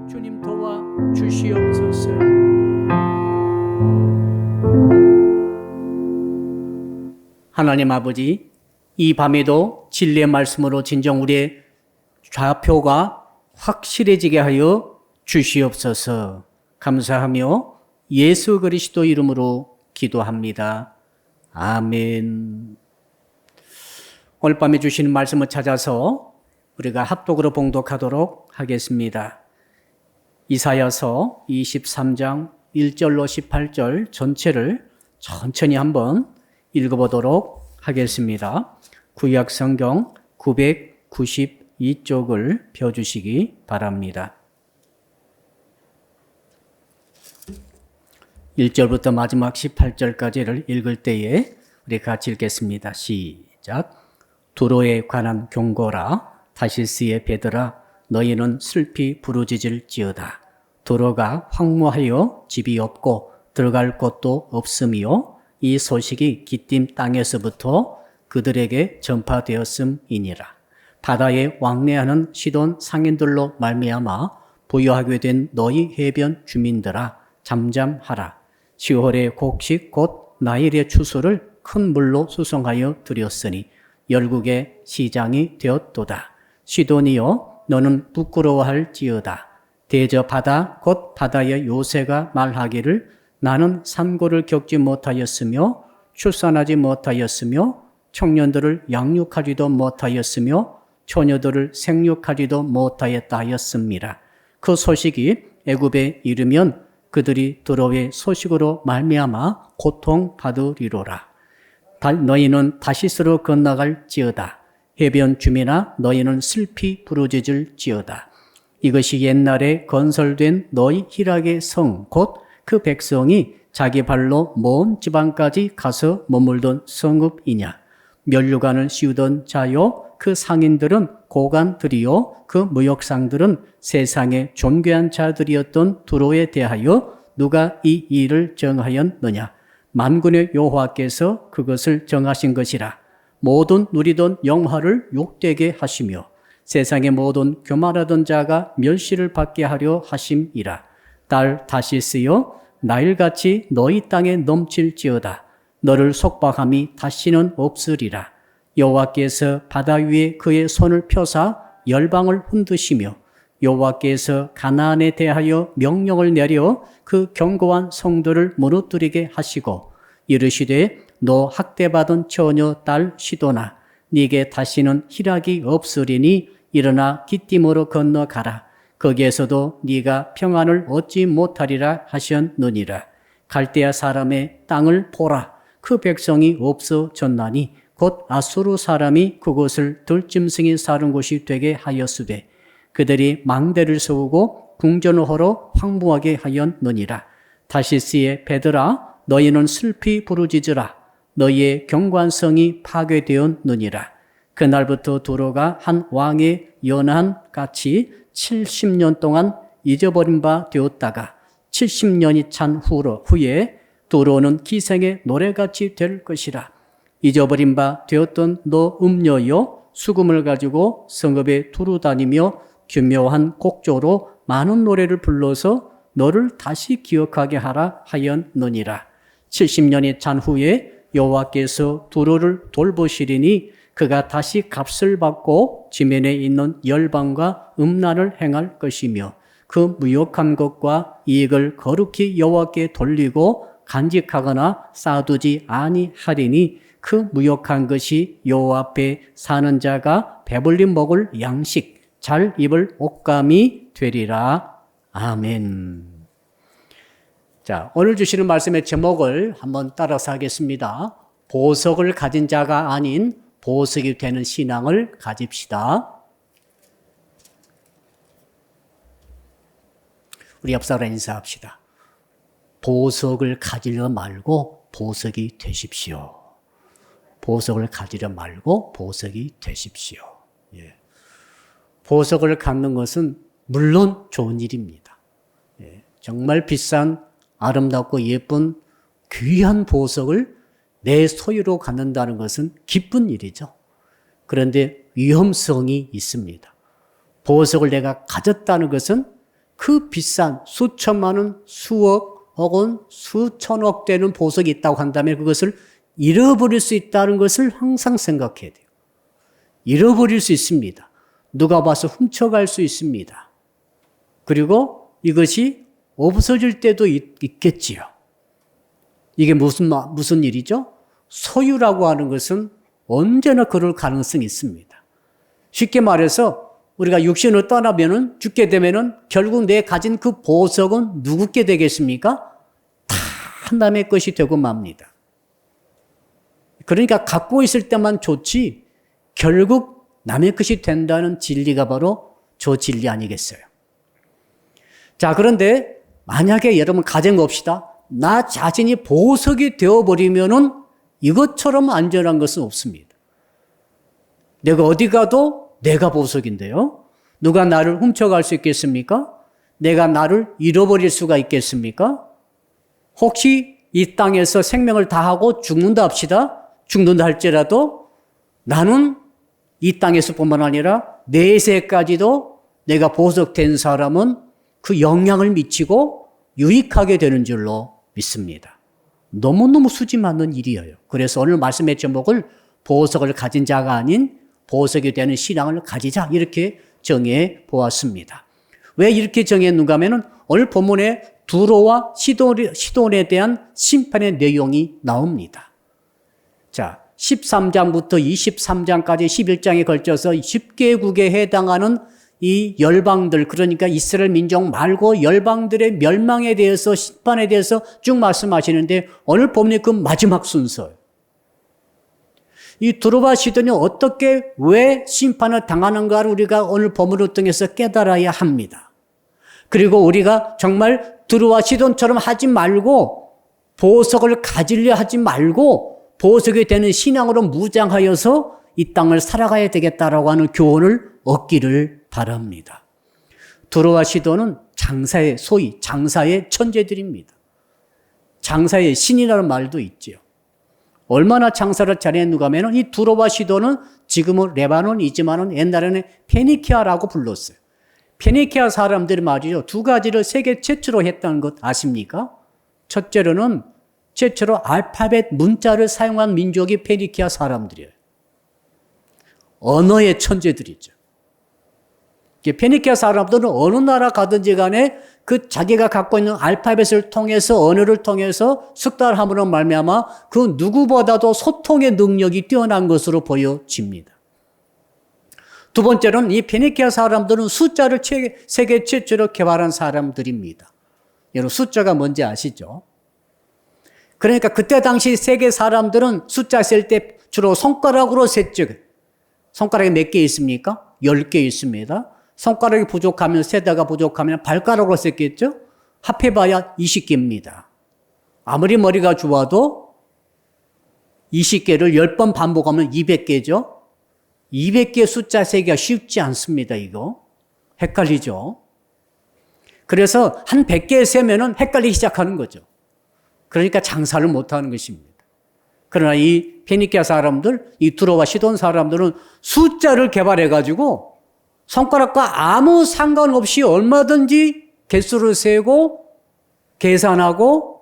주님 도와 주시옵소서. 하나님 아버지, 이 밤에도 진리의 말씀으로 진정 우리의 좌표가 확실해지게 하여 주시옵소서. 감사하며 예수 그리스도 이름으로 기도합니다. 아멘. 오늘 밤에 주시는 말씀을 찾아서 우리가 합독으로 봉독하도록 하겠습니다. 이사야서 23장 1절로 18절 전체를 천천히 한번 읽어보도록 하겠습니다. 구약 성경 992쪽을 펴주시기 바랍니다. 1절부터 마지막 18절까지를 읽을 때에 우리 같이 읽겠습니다. 시작. 두로에 관한 경고라. 다시스의 베드라. 너희는 슬피 부르짖을지어다. 두로가 황무하여 집이 없고 들어갈 곳도 없으며 이 소식이 기띔 땅에서부터 그들에게 전파되었음이니라. 바다에 왕래하는 시돈 상인들로 말미암아 부여하게 된 너희 해변 주민들아, 잠잠하라. 시월의 곡식 곧 나일의 추수를 큰 물로 수송하여 드렸으니 열국의 시장이 되었도다. 시돈이여, 너는 부끄러워할지어다. 대저 바다 곧 바다의 요새가 말하기를 나는 산고를 겪지 못하였으며 출산하지 못하였으며 청년들을 양육하지도 못하였으며 처녀들을 생육하지도 못하였다 하였습니다. 그 소식이 애굽에 이르면 그들이 두로의 소식으로 말미암아 고통받으리로라. 너희는 다시스로 건너갈지어다. 해변 주민아, 너희는 슬피 부르짖을지어다. 이것이 옛날에 건설된 너희 희락의 성 곧 그 백성이 자기 발로 먼 지방까지 가서 머물던 성읍이냐. 면류관을 씌우던 자요, 그 상인들은 고관들이요, 그 무역상들은 세상의 존귀한 자들이었던 두로에 대하여 누가 이 일을 정하였느냐. 만군의 여호와께서 그것을 정하신 것이라. 모든 누리던 영화를 욕되게 하시며 세상의 모든 교만하던 자가 멸시를 받게 하려 하심이라. 딸 다시스여, 나일같이 너희 땅에 넘칠지어다. 너를 속박함이 다시는 없으리라. 여호와께서 바다 위에 그의 손을 펴사 열방을 흔드시며 여호와께서 가나안에 대하여 명령을 내려 그 견고한 성도를 무너뜨리게 하시고 이르시되 너 학대받은 처녀 딸 시도나, 네게 다시는 희락이 없으리니 일어나 기띔으로 건너가라. 거기에서도 네가 평안을 얻지 못하리라 하셨느니라. 갈대아 사람의 땅을 보라. 그 백성이 없어졌나니 곧 아수르 사람이 그곳을 들짐승이 사는 곳이 되게 하였으되 그들이 망대를 세우고 궁전호로 황무하게 하였느니라. 다시스의 베드라, 너희는 슬피 부르짖으라. 너희의 경관성이 파괴되었느니라. 그날부터 두로가 한 왕의 연한 같이 70년 동안 잊어버린 바 되었다가 70년이 찬 후에 두로는 기생의 노래같이 될 것이라. 잊어버린 바 되었던 너 음녀여, 수금을 가지고 성읍에 두루 다니며 교묘한 곡조로 많은 노래를 불러서 너를 다시 기억하게 하라 하였느니라. 70년이 찬 후에 여호와께서 두로를 돌보시리니 그가 다시 값을 받고 지면에 있는 열방과 음란을 행할 것이며 그 무욕한 것과 이익을 거룩히 여호와께 돌리고 간직하거나 쌓아두지 아니하리니 그 무욕한 것이 여호와 앞에 사는 자가 배불리 먹을 양식, 잘 입을 옷감이 되리라. 아멘. 자, 오늘 주시는 말씀의 제목을 한번 따라서 하겠습니다. 보석을 가진 자가 아닌 보석이 되는 신앙을 가집시다. 우리 옆 사람 인사합시다. 보석을 가지려 말고 보석이 되십시오. 보석을 가지려 말고 보석이 되십시오. 예. 보석을 갖는 것은 물론 좋은 일입니다. 예. 정말 비싼 아름답고 예쁜 귀한 보석을 내 소유로 갖는다는 것은 기쁜 일이죠. 그런데 위험성이 있습니다. 보석을 내가 가졌다는 것은 그 비싼 수천만 원, 수억 혹은 수천억 되는 보석이 있다고 한다면 그것을 잃어버릴 수 있다는 것을 항상 생각해야 돼요. 잃어버릴 수 있습니다. 누가 봐서 훔쳐갈 수 있습니다. 그리고 이것이 없어질 때도 있겠지요. 이게 무슨 일이죠? 소유라고 하는 것은 언제나 그럴 가능성이 있습니다. 쉽게 말해서 우리가 육신을 떠나면은 죽게 되면은 결국 내 가진 그 보석은 누구께 되겠습니까? 다 남의 것이 되고 맙니다. 그러니까 갖고 있을 때만 좋지 결국 남의 것이 된다는 진리가 바로 저 진리 아니겠어요? 자, 그런데 만약에 여러분 가정 봅시다. 나 자신이 보석이 되어버리면은 이것처럼 안전한 것은 없습니다. 내가 어디 가도 내가 보석인데요. 누가 나를 훔쳐갈 수 있겠습니까? 내가 나를 잃어버릴 수가 있겠습니까? 혹시 이 땅에서 생명을 다하고 죽는다 합시다. 죽는다 할지라도 나는 이 땅에서뿐만 아니라 내세까지도 내가 보석된 사람은 그 영향을 미치고 유익하게 되는 줄로 믿습니다. 너무너무 수지 맞는 일이에요. 그래서 오늘 말씀의 제목을 보석을 가진 자가 아닌 보석이 되는 신앙을 가지자 이렇게 정해 보았습니다. 왜 이렇게 정했는가 하면은 오늘 본문에 두로와 시돈에 대한 심판의 내용이 나옵니다. 자, 13장부터 23장까지 11장에 걸쳐서 10개국에 해당하는 이 열방들, 그러니까 이스라엘 민족 말고 열방들의 멸망에 대해서 심판에 대해서 쭉 말씀하시는데 오늘 본문이 그 마지막 순서예요. 이 두로와 시돈이 어떻게 왜 심판을 당하는가를 우리가 오늘 본문을 통해서 깨달아야 합니다. 그리고 우리가 정말 두로와 시돈처럼 하지 말고 보석을 가지려 하지 말고 보석이 되는 신앙으로 무장하여서 이 땅을 살아가야 되겠다라고 하는 교훈을 얻기를 바랍니다. 두로와 시돈은 소위 장사의 천재들입니다. 장사의 신이라는 말도 있지요. 얼마나 장사를 잘했는가 하면 이 두로와 시돈은 지금은 레바논이지만 옛날에는 페니키아라고 불렀어요. 페니키아 사람들이 말이죠. 두 가지를 세계 최초로 했다는 것 아십니까? 첫째로는 최초로 알파벳 문자를 사용한 민족이 페니키아 사람들이에요. 언어의 천재들이죠. 페니키아 사람들은 어느 나라 가든지 간에 그 자기가 갖고 있는 알파벳을 통해서 언어를 통해서 숙달함으로 말미암아 그 누구보다도 소통의 능력이 뛰어난 것으로 보여집니다. 두 번째로는 이 페니키아 사람들은 숫자를 세계 최초로 개발한 사람들입니다. 여러분 숫자가 뭔지 아시죠? 그러니까 그때 당시 세계 사람들은 숫자 셀 때 주로 손가락으로 셌죠. 손가락이 몇 개 있습니까? 10개 있습니다. 손가락이 부족하면 세다가 부족하면 발가락으로 셌겠죠? 합해봐야 20개입니다. 아무리 머리가 좋아도 20개를 10번 반복하면 200개죠? 200개 숫자 세기가 쉽지 않습니다, 이거. 헷갈리죠? 그래서 한 100개 세면은 헷갈리기 시작하는 거죠. 그러니까 장사를 못하는 것입니다. 그러나 이 페니키아 사람들, 이 두로와 시돈 사람들은 숫자를 개발해가지고 손가락과 아무 상관없이 얼마든지 개수를 세고 계산하고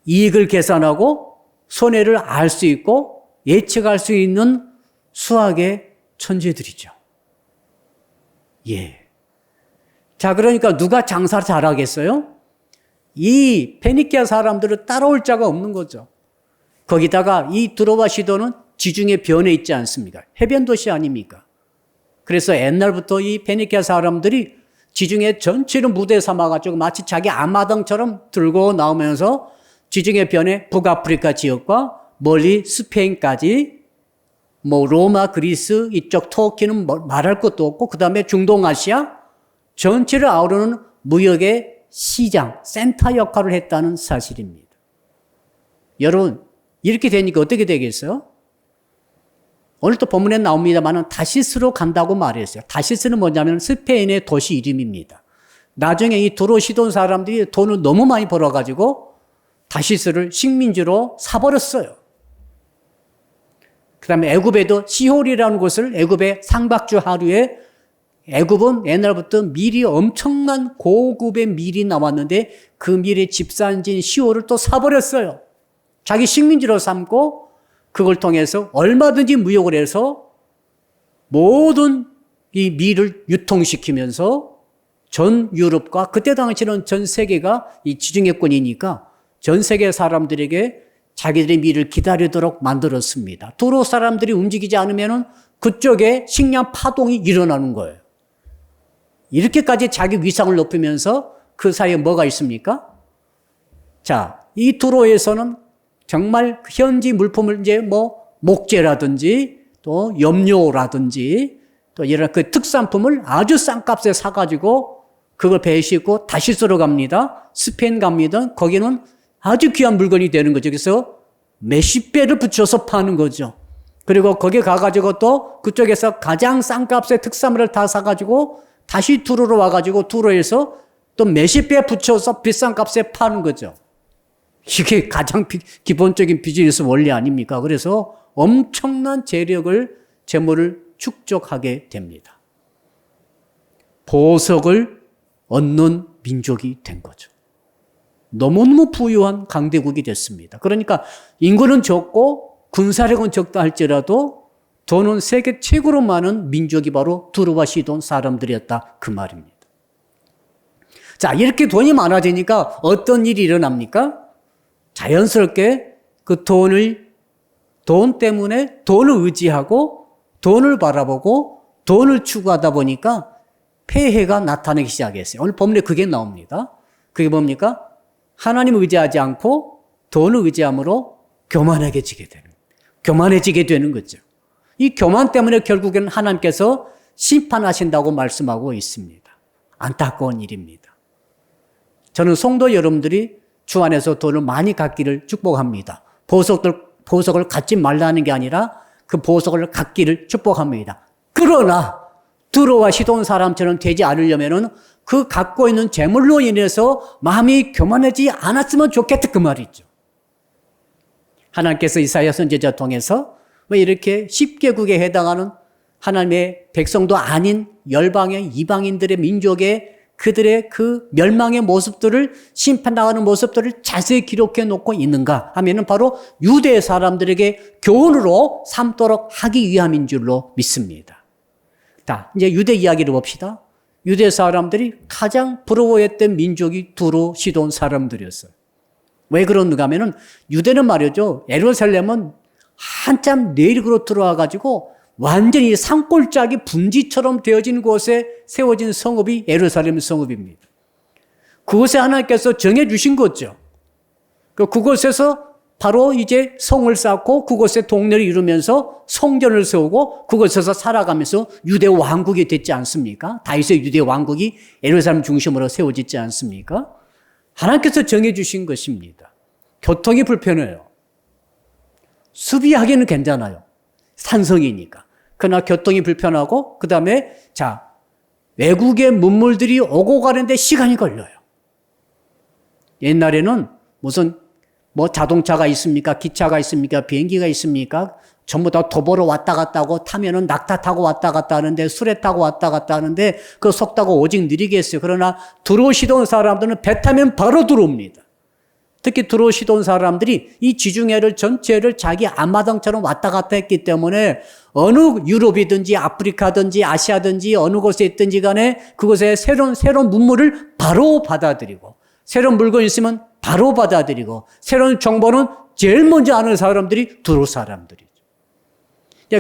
이익을 계산하고 손해를 알 수 있고 예측할 수 있는 수학의 천재들이죠. 예. 자, 그러니까 누가 장사를 잘하겠어요? 이 페니키아 사람들은 따라올 자가 없는 거죠. 거기다가 이 두로와 시돈은 지중해 변에 있지 않습니까? 해변 도시 아닙니까? 그래서 옛날부터 이 페니키아 사람들이 지중해 전체를 무대 삼아가지고 마치 자기 앞마당처럼 들고 나오면서 지중해 변의 북아프리카 지역과 멀리 스페인까지 로마, 그리스, 이쪽 터키는 말할 것도 없고 그 다음에 중동아시아 전체를 아우르는 무역의 시장, 센터 역할을 했다는 사실입니다. 여러분 이렇게 되니까 어떻게 되겠어요? 오늘 또 본문에 나옵니다만 다시스로 간다고 말했어요. 다시스는 뭐냐면 스페인의 도시 이름입니다. 나중에 이 두로 시돈 사람들이 돈을 너무 많이 벌어가지고 다시스를 식민지로 사버렸어요. 그 다음에 애굽에도 시홀이라는 곳을 애굽의 상박주 하루에 애굽은 옛날부터 밀이 엄청난 고급의 밀이 나왔는데 그 밀의 집산지인 시오를 또 사버렸어요. 자기 식민지로 삼고 그걸 통해서 얼마든지 무역을 해서 모든 이 밀을 유통시키면서 전 유럽과 그때 당시는 전 세계가 이 지중해권이니까 전 세계 사람들에게 자기들의 밀을 기다리도록 만들었습니다. 두로 사람들이 움직이지 않으면 그쪽에 식량 파동이 일어나는 거예요. 이렇게까지 자기 위상을 높이면서 그 사이에 뭐가 있습니까? 자, 이 두로에서는 정말 현지 물품을 이제 뭐 목재라든지 또 염료라든지 또 이런 그 특산품을 아주 싼 값에 사가지고 그걸 배에 싣고 다시스로 갑니다. 스페인 갑니다. 거기는 아주 귀한 물건이 되는 거죠. 그래서 몇십 배를 붙여서 파는 거죠. 그리고 거기 가가지고 또 그쪽에서 가장 싼 값의 특산물을 다 사가지고 다시 두로로 와가지고 두로에서 또 몇십 배 붙여서 비싼 값에 파는 거죠. 이게 가장 기본적인 비즈니스 원리 아닙니까? 그래서 엄청난 재물을 축적하게 됩니다. 보석을 얻는 민족이 된 거죠. 너무너무 부유한 강대국이 됐습니다. 그러니까 인구는 적고 군사력은 적다 할지라도 돈은 세계 최고로 많은 민족이 바로 두로와 시돈 사람들이었다 그 말입니다. 자, 이렇게 돈이 많아지니까 어떤 일이 일어납니까? 자연스럽게 그 돈 때문에 돈을 의지하고 돈을 바라보고 돈을 추구하다 보니까 폐해가 나타나기 시작했어요. 오늘 본문에 그게 나옵니다. 그게 뭡니까? 하나님 의지하지 않고 돈을 의지함으로 교만해지게 되는 거죠. 이 교만 때문에 결국에는 하나님께서 심판하신다고 말씀하고 있습니다. 안타까운 일입니다. 저는 성도 여러분들이 주 안에서 돈을 많이 갖기를 축복합니다. 보석을 갖지 말라는 게 아니라 그 보석을 갖기를 축복합니다. 그러나 두로와 시돈 사람처럼 되지 않으려면은 그 갖고 있는 재물로 인해서 마음이 교만하지 않았으면 좋겠다 그 말이죠. 하나님께서 이사야 선지자 통해서 왜 이렇게 10개국에 해당하는 하나님의 백성도 아닌 열방의 이방인들의 민족의 그들의 그 멸망의 모습들을 심판당하는 모습들을 자세히 기록해 놓고 있는가 하면은 바로 유대 사람들에게 교훈으로 삼도록 하기 위함인 줄로 믿습니다. 자, 이제 유대 이야기를 봅시다. 유대 사람들이 가장 부러워했던 민족이 두로 시돈 사람들이었어요. 왜 그런가 하면은 유대는 말이죠. 예루살렘은 한참 내륙으로 들어와 가지고 완전히 산골짜기 분지처럼 되어진 곳에 세워진 성읍이 예루살렘 성읍입니다. 그곳에 하나님께서 정해 주신 거죠. 그곳에서 바로 이제 성을 쌓고 그곳에 동네를 이루면서 성전을 세우고 그곳에서 살아가면서 유대 왕국이 됐지 않습니까? 다윗의 유대 왕국이 예루살렘 중심으로 세워지지 않습니까? 하나님께서 정해 주신 것입니다. 교통이 불편해요. 수비하기는 괜찮아요. 산성이니까. 그러나 교통이 불편하고 그 다음에 자 외국의 문물들이 오고 가는데 시간이 걸려요. 옛날에는 무슨 뭐 자동차가 있습니까? 기차가 있습니까? 비행기가 있습니까? 전부 다 도보로 왔다 갔다 하고 타면은 낙타 타고 왔다 갔다 하는데 수레 타고 왔다 갔다 하는데 그 속도가 오직 느리겠어요. 그러나 들어오시던 사람들은 배 타면 바로 들어옵니다. 특히 들어오시던 사람들이 이 지중해를 전체를 자기 앞마당처럼 왔다 갔다 했기 때문에 어느 유럽이든지 아프리카든지 아시아든지 어느 곳에 있든지 간에 그곳에 새로운 문물을 바로 받아들이고 새로운 물건이 있으면 바로 받아들이고 새로운 정보는 제일 먼저 아는 사람들이 두로 사람들이죠.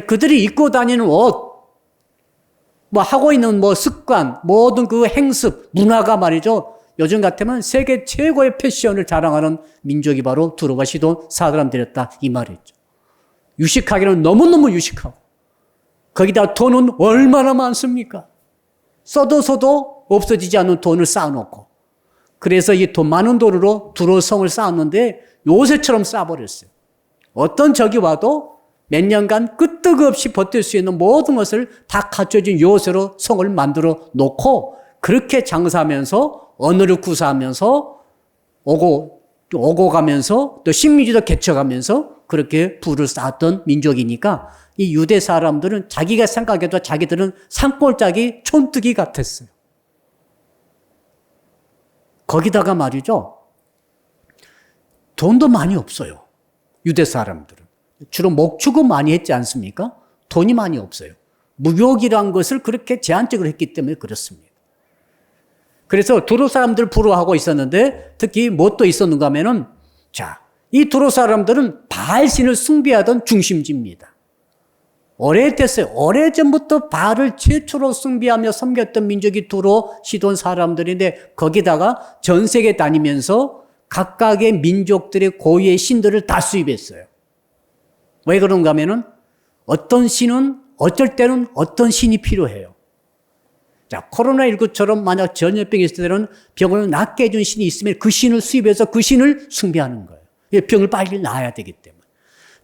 그들이 입고 다니는 옷, 뭐 하고 있는 뭐 습관, 모든 그 행습, 문화가 말이죠. 요즘 같으면 세계 최고의 패션을 자랑하는 민족이 바로 두로와 시돈 사람들이었다 이 말이죠. 유식하기는 너무너무 유식하고 거기다 돈은 얼마나 많습니까? 써도 없어지지 않는 돈을 쌓아놓고 그래서 이 돈 많은 돈으로 두로 성을 쌓았는데 요새처럼 쌓아버렸어요. 어떤 적이 와도 몇 년간 끄떡없이 버틸 수 있는 모든 것을 다 갖춰진 요새로 성을 만들어 놓고 그렇게 장사하면서 언어를 구사하면서 오고 가면서 또 식민지도 개척하면서 그렇게 부를 쌓았던 민족이니까 이 유대 사람들은 자기가 생각해도 자기들은 산골짜기 촌뜨기 같았어요. 거기다가 말이죠. 돈도 많이 없어요. 유대 사람들은. 주로 목축을 많이 했지 않습니까? 돈이 많이 없어요. 무역이란 것을 그렇게 제한적으로 했기 때문에 그렇습니다. 그래서 두로 사람들 부러워하고 있었는데 특히 뭐 또 있었는가 하면은 자, 이 두로 사람들은 바알신을 숭배하던 중심지입니다. 오래전부터 바알을 최초로 숭배하며 섬겼던 민족이 두로 시돈 사람들인데 거기다가 전 세계 다니면서 각각의 민족들의 고유의 신들을 다 수입했어요. 왜 그런가 하면은 어떤 신은 어쩔 때는 어떤 신이 필요해요. 자, 코로나19처럼 만약 전염병이 있을 때는 병을 낫게 해준 신이 있으면 그 신을 수입해서 그 신을 숭배하는 거예요. 병을 빨리 나아야 되기 때문에.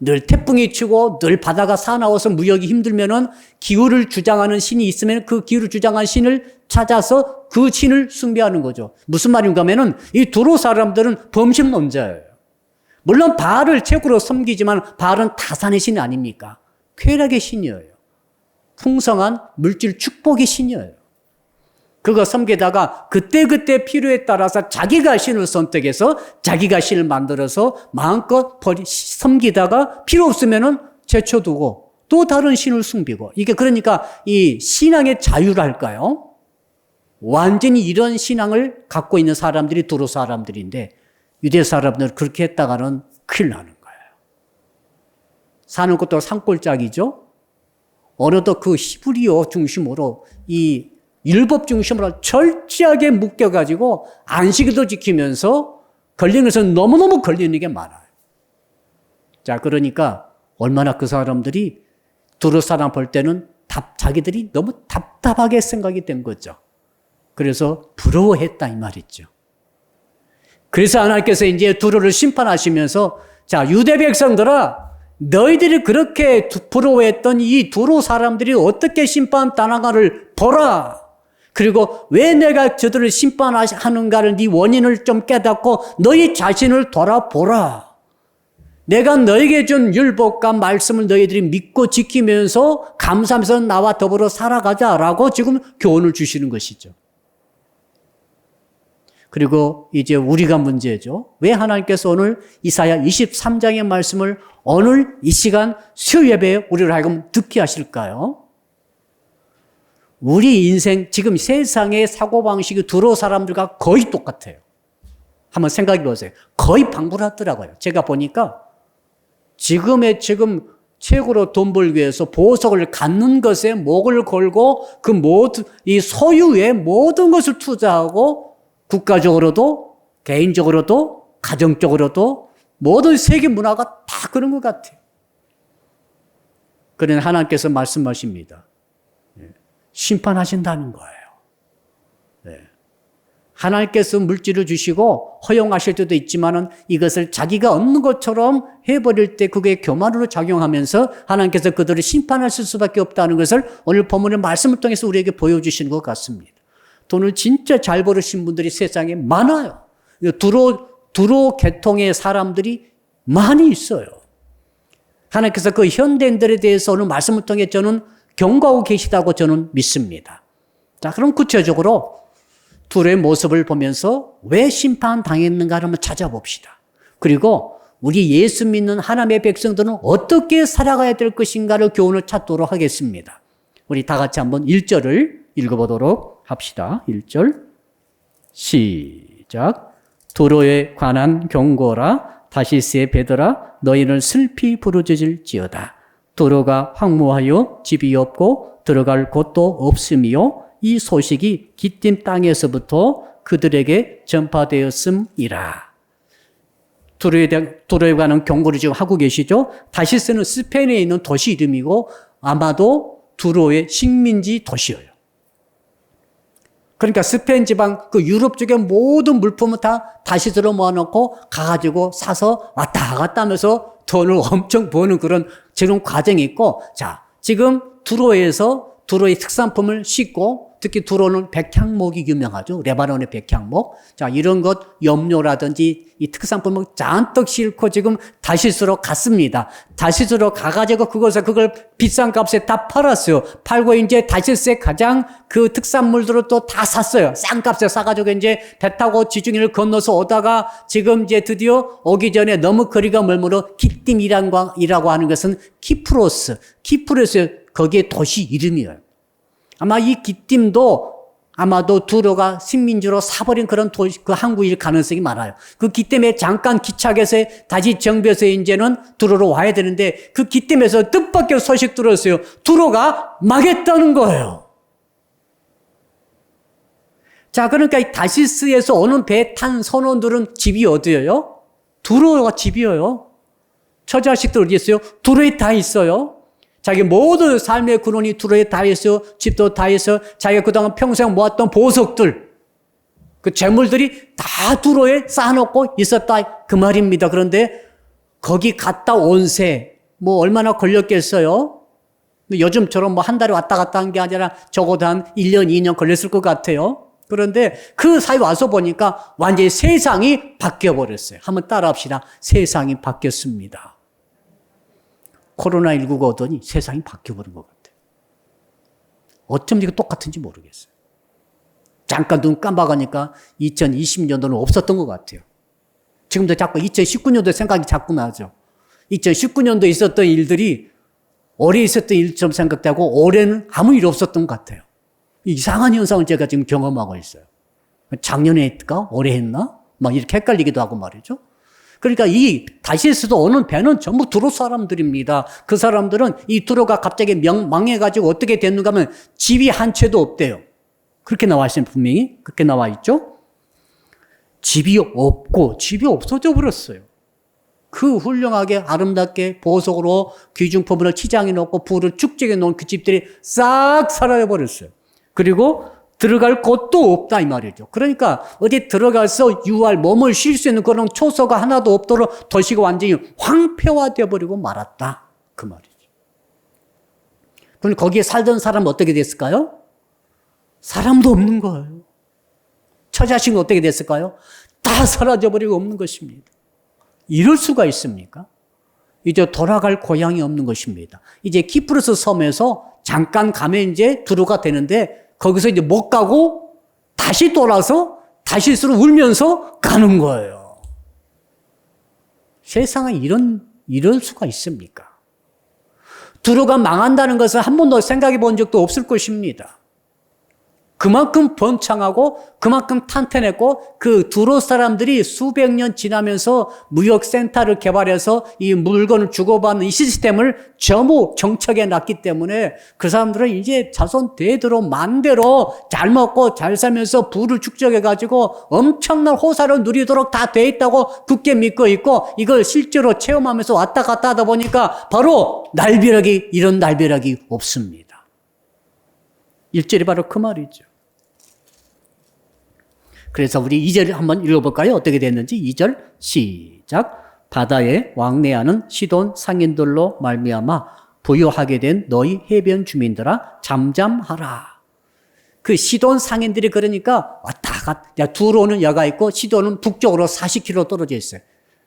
늘 태풍이 치고 늘 바다가 사나워서 무역이 힘들면은 기후를 주장하는 신이 있으면 그 기후를 주장하는 신을 찾아서 그 신을 숭배하는 거죠. 무슨 말인가 하면은 이 두로 사람들은 범신론자예요. 물론 바알을 최고로 섬기지만 바알은 타산의 신이 아닙니까? 쾌락의 신이에요. 풍성한 물질 축복의 신이에요. 그거 섬기다가 그때그때 필요에 따라서 자기가 신을 선택해서 자기가 신을 만들어서 마음껏 섬기다가 필요 없으면은 제쳐두고 또 다른 신을 숭배고 이게 그러니까 이 신앙의 자유랄까요? 완전히 이런 신앙을 갖고 있는 사람들이 두로 사람들인데 유대 사람들은 그렇게 했다가는 큰일 나는 거예요. 사는 것도 산골짜기죠. 어느덧 그 히브리어 중심으로 이 율법 중심으로 철저하게 묶여가지고 안식일도 지키면서 걸리는 것은 너무너무 걸리는 게 많아요. 자, 그러니까 얼마나 그 사람들이 두로 사람 볼 때는 자기들이 너무 답답하게 생각이 된 거죠. 그래서 부러워했다 이 말이죠. 그래서 하나님께서 이제 두로를 심판하시면서 자, 유대 백성들아 너희들이 그렇게 부러워했던 이 두로 사람들이 어떻게 심판당하는가를 보라. 그리고 왜 내가 저들을 심판하는가를 네 원인을 좀 깨닫고 너희 자신을 돌아보라. 내가 너에게 준 율법과 말씀을 너희들이 믿고 지키면서 감사하면서 나와 더불어 살아가자라고 지금 교훈을 주시는 것이죠. 그리고 이제 우리가 문제죠. 왜 하나님께서 오늘 이사야 23장의 말씀을 오늘 이 시간 수요예배에 우리를 하여금 듣게 하실까요? 우리 인생 지금 세상의 사고방식이 두로 사람들과 거의 똑같아요. 한번 생각해 보세요. 거의 방불하더라고요. 제가 보니까 지금 최고로 돈 벌기 위해서 보석을 갖는 것에 목을 걸고 그 모든 이 소유의 모든 것을 투자하고 국가적으로도 개인적으로도 가정적으로도 모든 세계 문화가 다 그런 것 같아요. 그러나 하나님께서 말씀하십니다. 심판하신다는 거예요. 네. 하나님께서 물질을 주시고 허용하실 때도 있지만은 이것을 자기가 얻는 것처럼 해버릴 때 그게 교만으로 작용하면서 하나님께서 그들을 심판하실 수밖에 없다는 것을 오늘 본문의 말씀을 통해서 우리에게 보여주시는 것 같습니다. 돈을 진짜 잘 벌으신 분들이 세상에 많아요. 두로 계통의 사람들이 많이 있어요. 하나님께서 그 현대인들에 대해서 오늘 말씀을 통해 저는 경고하고 계시다고 저는 믿습니다. 자, 그럼 구체적으로 두로의 모습을 보면서 왜 심판당했는가를 한번 찾아봅시다. 그리고 우리 예수 믿는 하나님의 백성들은 어떻게 살아가야 될 것인가를 교훈을 찾도록 하겠습니다. 우리 다 같이 한번 1절을 읽어보도록 합시다. 1절 시작. 두로에 관한 경고라. 다시스의 베드라 너희는 슬피 부르짖을지어다. 두로가 황무하여 집이 없고 들어갈 곳도 없음이요 이 소식이 기띔 땅에서부터 그들에게 전파되었음이라. 두로에 관한 경고를 지금 하고 계시죠. 다시스는 스페인에 있는 도시 이름이고 아마도 두로의 식민지 도시예요. 그러니까 스페인 지방 그 유럽 쪽의 모든 물품을 다 다시스로 모아놓고 가가지고 사서 왔다 갔다 하면서 돈을 엄청 버는 그런 과정이 있고, 자, 지금 두로에서 두로의 특산품을 싣고 특히 두로는 백향목이 유명하죠. 레바논의 백향목. 자, 이런 것 염료라든지 이 특산품을 잔뜩 싣고 지금 다시스로 갔습니다. 다시스로 가가지고 그걸 비싼 값에 다 팔았어요. 팔고 이제 다시스에 가장 그 특산물들을 또 다 샀어요. 싼 값에 사가지고 이제 배 타고 지중해를 건너서 오다가 지금 이제 드디어 오기 전에 너무 거리가 멀므로 기띔이라고 하는 것은 키프로스 거기에 도시 이름이에요. 아마 이 기띔도 아마도 두로가 식민지로 사버린 그런 그 항구일 가능성이 많아요. 그 기띔에 잠깐 기착해서 다시 정비해서 이제는 두로로 와야 되는데 그 기띔에서 뜻밖의 소식 들었어요. 두로가 망했다는 거예요. 자, 그러니까 이 다시스에서 오는 배 탄 선원들은 집이 어디예요? 두로가 집이에요. 처자식들 어디 있어요? 두로에 다 있어요. 자기 모든 삶의 근원이 두로에 다 있어요. 집도 다 있어요. 자기가 그동안 평생 모았던 보석들, 그 재물들이 다 두로에 쌓아놓고 있었다. 그 말입니다. 그런데 거기 갔다 온 새, 뭐 얼마나 걸렸겠어요? 요즘처럼 뭐 한 달에 왔다 갔다 한 게 아니라 적어도 한 1년, 2년 걸렸을 것 같아요. 그런데 그 사이 와서 보니까 완전히 세상이 바뀌어버렸어요. 한번 따라합시다. 세상이 바뀌었습니다. 코로나19가 오더니 세상이 바뀌어버린 것 같아요. 어쩜 이게 똑같은지 모르겠어요. 잠깐 눈 깜박하니까 2020년도는 없었던 것 같아요. 지금도 자꾸 2019년도 생각이 자꾸 나죠. 2019년도에 있었던 일들이 올해 있었던 일처럼 생각되고 올해는 아무 일 없었던 것 같아요. 이상한 현상을 제가 지금 경험하고 있어요. 작년에 했을까? 올해 했나? 막 이렇게 헷갈리기도 하고 말이죠. 그러니까 이 다시스도 오는 배는 전부 두로 사람들입니다. 그 사람들은 이 두로가 갑자기 망해가지고 어떻게 됐는가 하면 집이 한 채도 없대요. 그렇게 나와 있어요. 분명히 그렇게 나와 있죠. 집이 없어져 버렸어요. 그 훌륭하게 아름답게 보석으로 귀중품으로 치장해 놓고 부를 축적해 놓은 그 집들이 싹 사라져 버렸어요. 그리고 들어갈 곳도 없다 이 말이죠. 그러니까 어디 들어가서 몸을 쉴 수 있는 그런 초소가 하나도 없도록 도시가 완전히 황폐화되어 버리고 말았다 그 말이죠. 그럼 거기에 살던 사람은 어떻게 됐을까요? 사람도 없는 거예요. 처자식은 어떻게 됐을까요? 다 사라져 버리고 없는 것입니다. 이럴 수가 있습니까? 이제 돌아갈 고향이 없는 것입니다. 이제 키프로스 섬에서 잠깐 가면 이제 두로가 되는데 거기서 이제 못 가고 다시 돌아서 다시스로 울면서 가는 거예요. 세상에 이럴 수가 있습니까? 두로가 망한다는 것을 한 번도 생각해 본 적도 없을 것입니다. 그만큼 번창하고 그만큼 탄탄했고 그 두로 사람들이 수백 년 지나면서 무역센터를 개발해서 이 물건을 주고받는 이 시스템을 전부 정착해 놨기 때문에 그 사람들은 이제 자손 대대로 만대로 잘 먹고 잘 살면서 부를 축적해 가지고 엄청난 호사를 누리도록 다 돼 있다고 굳게 믿고 있고 이걸 실제로 체험하면서 왔다 갔다 하다 보니까 바로 이런 날벼락이 없습니다. 1절이 바로 그 말이죠. 그래서 우리 2절 한번 읽어볼까요? 어떻게 됐는지 2절 시작. 바다에 왕래하는 시돈 상인들로 말미암아 부유하게 된 너희 해변 주민들아 잠잠하라. 그 시돈 상인들이 그러니까 왔다 갔다 두로는 여가 있고 시돈은 북쪽으로 40km 떨어져 있어요.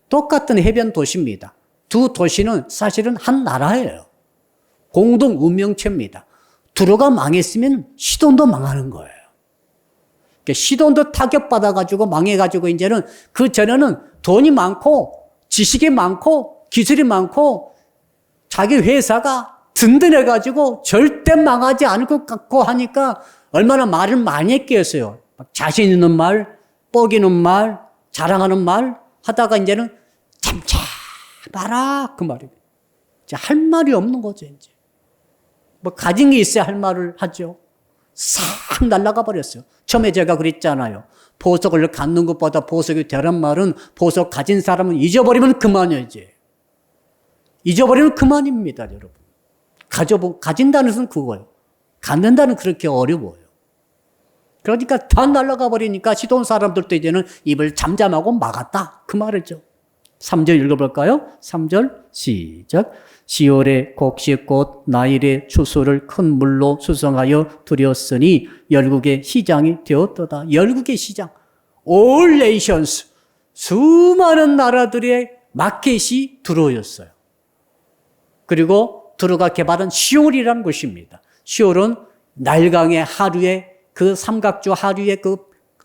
똑같은 해변 도시입니다. 두 도시는 사실은 한 나라예요. 공동 운명체입니다. 두로가 망했으면 시돈도 망하는 거예요. 시돈도 타격받아가지고 망해가지고 이제는 그 전에는 돈이 많고 지식이 많고 기술이 많고 자기 회사가 든든해가지고 절대 망하지 않을 것 같고 하니까 얼마나 말을 많이 했겠어요. 자신 있는 말, 뻐기는 말, 자랑하는 말 하다가 이제는 참자봐라 그 말이에요. 이제 할 말이 없는 거죠. 이제 뭐 가진 게 있어야 할 말을 하죠. 싹 날아가 버렸어요. 처음에 제가 그랬잖아요. 보석을 갖는 것보다 보석이 되란 말은 보석 가진 사람은 잊어버리면 그만이에요. 이제 잊어버리면 그만입니다, 여러분. 가진다는 것은 그거예요. 갖는다는 그렇게 어려워요. 그러니까 다 날아가 버리니까 시돈 사람들도 이제는 입을 잠잠하고 막았다 그 말이죠. 3절 읽어볼까요? 3절 시작. 시월에 곡식꽃 나일의 추수를 큰 물로 수송하여 들였으니 열국의 시장이 되었도다. 열국의 시장, all nations, 수많은 나라들의 마켓이 두로였어요. 그리고 두로가 개발한 시올이라는 곳입니다. 시올은 나일강의 하류에 그 삼각주 하류에 그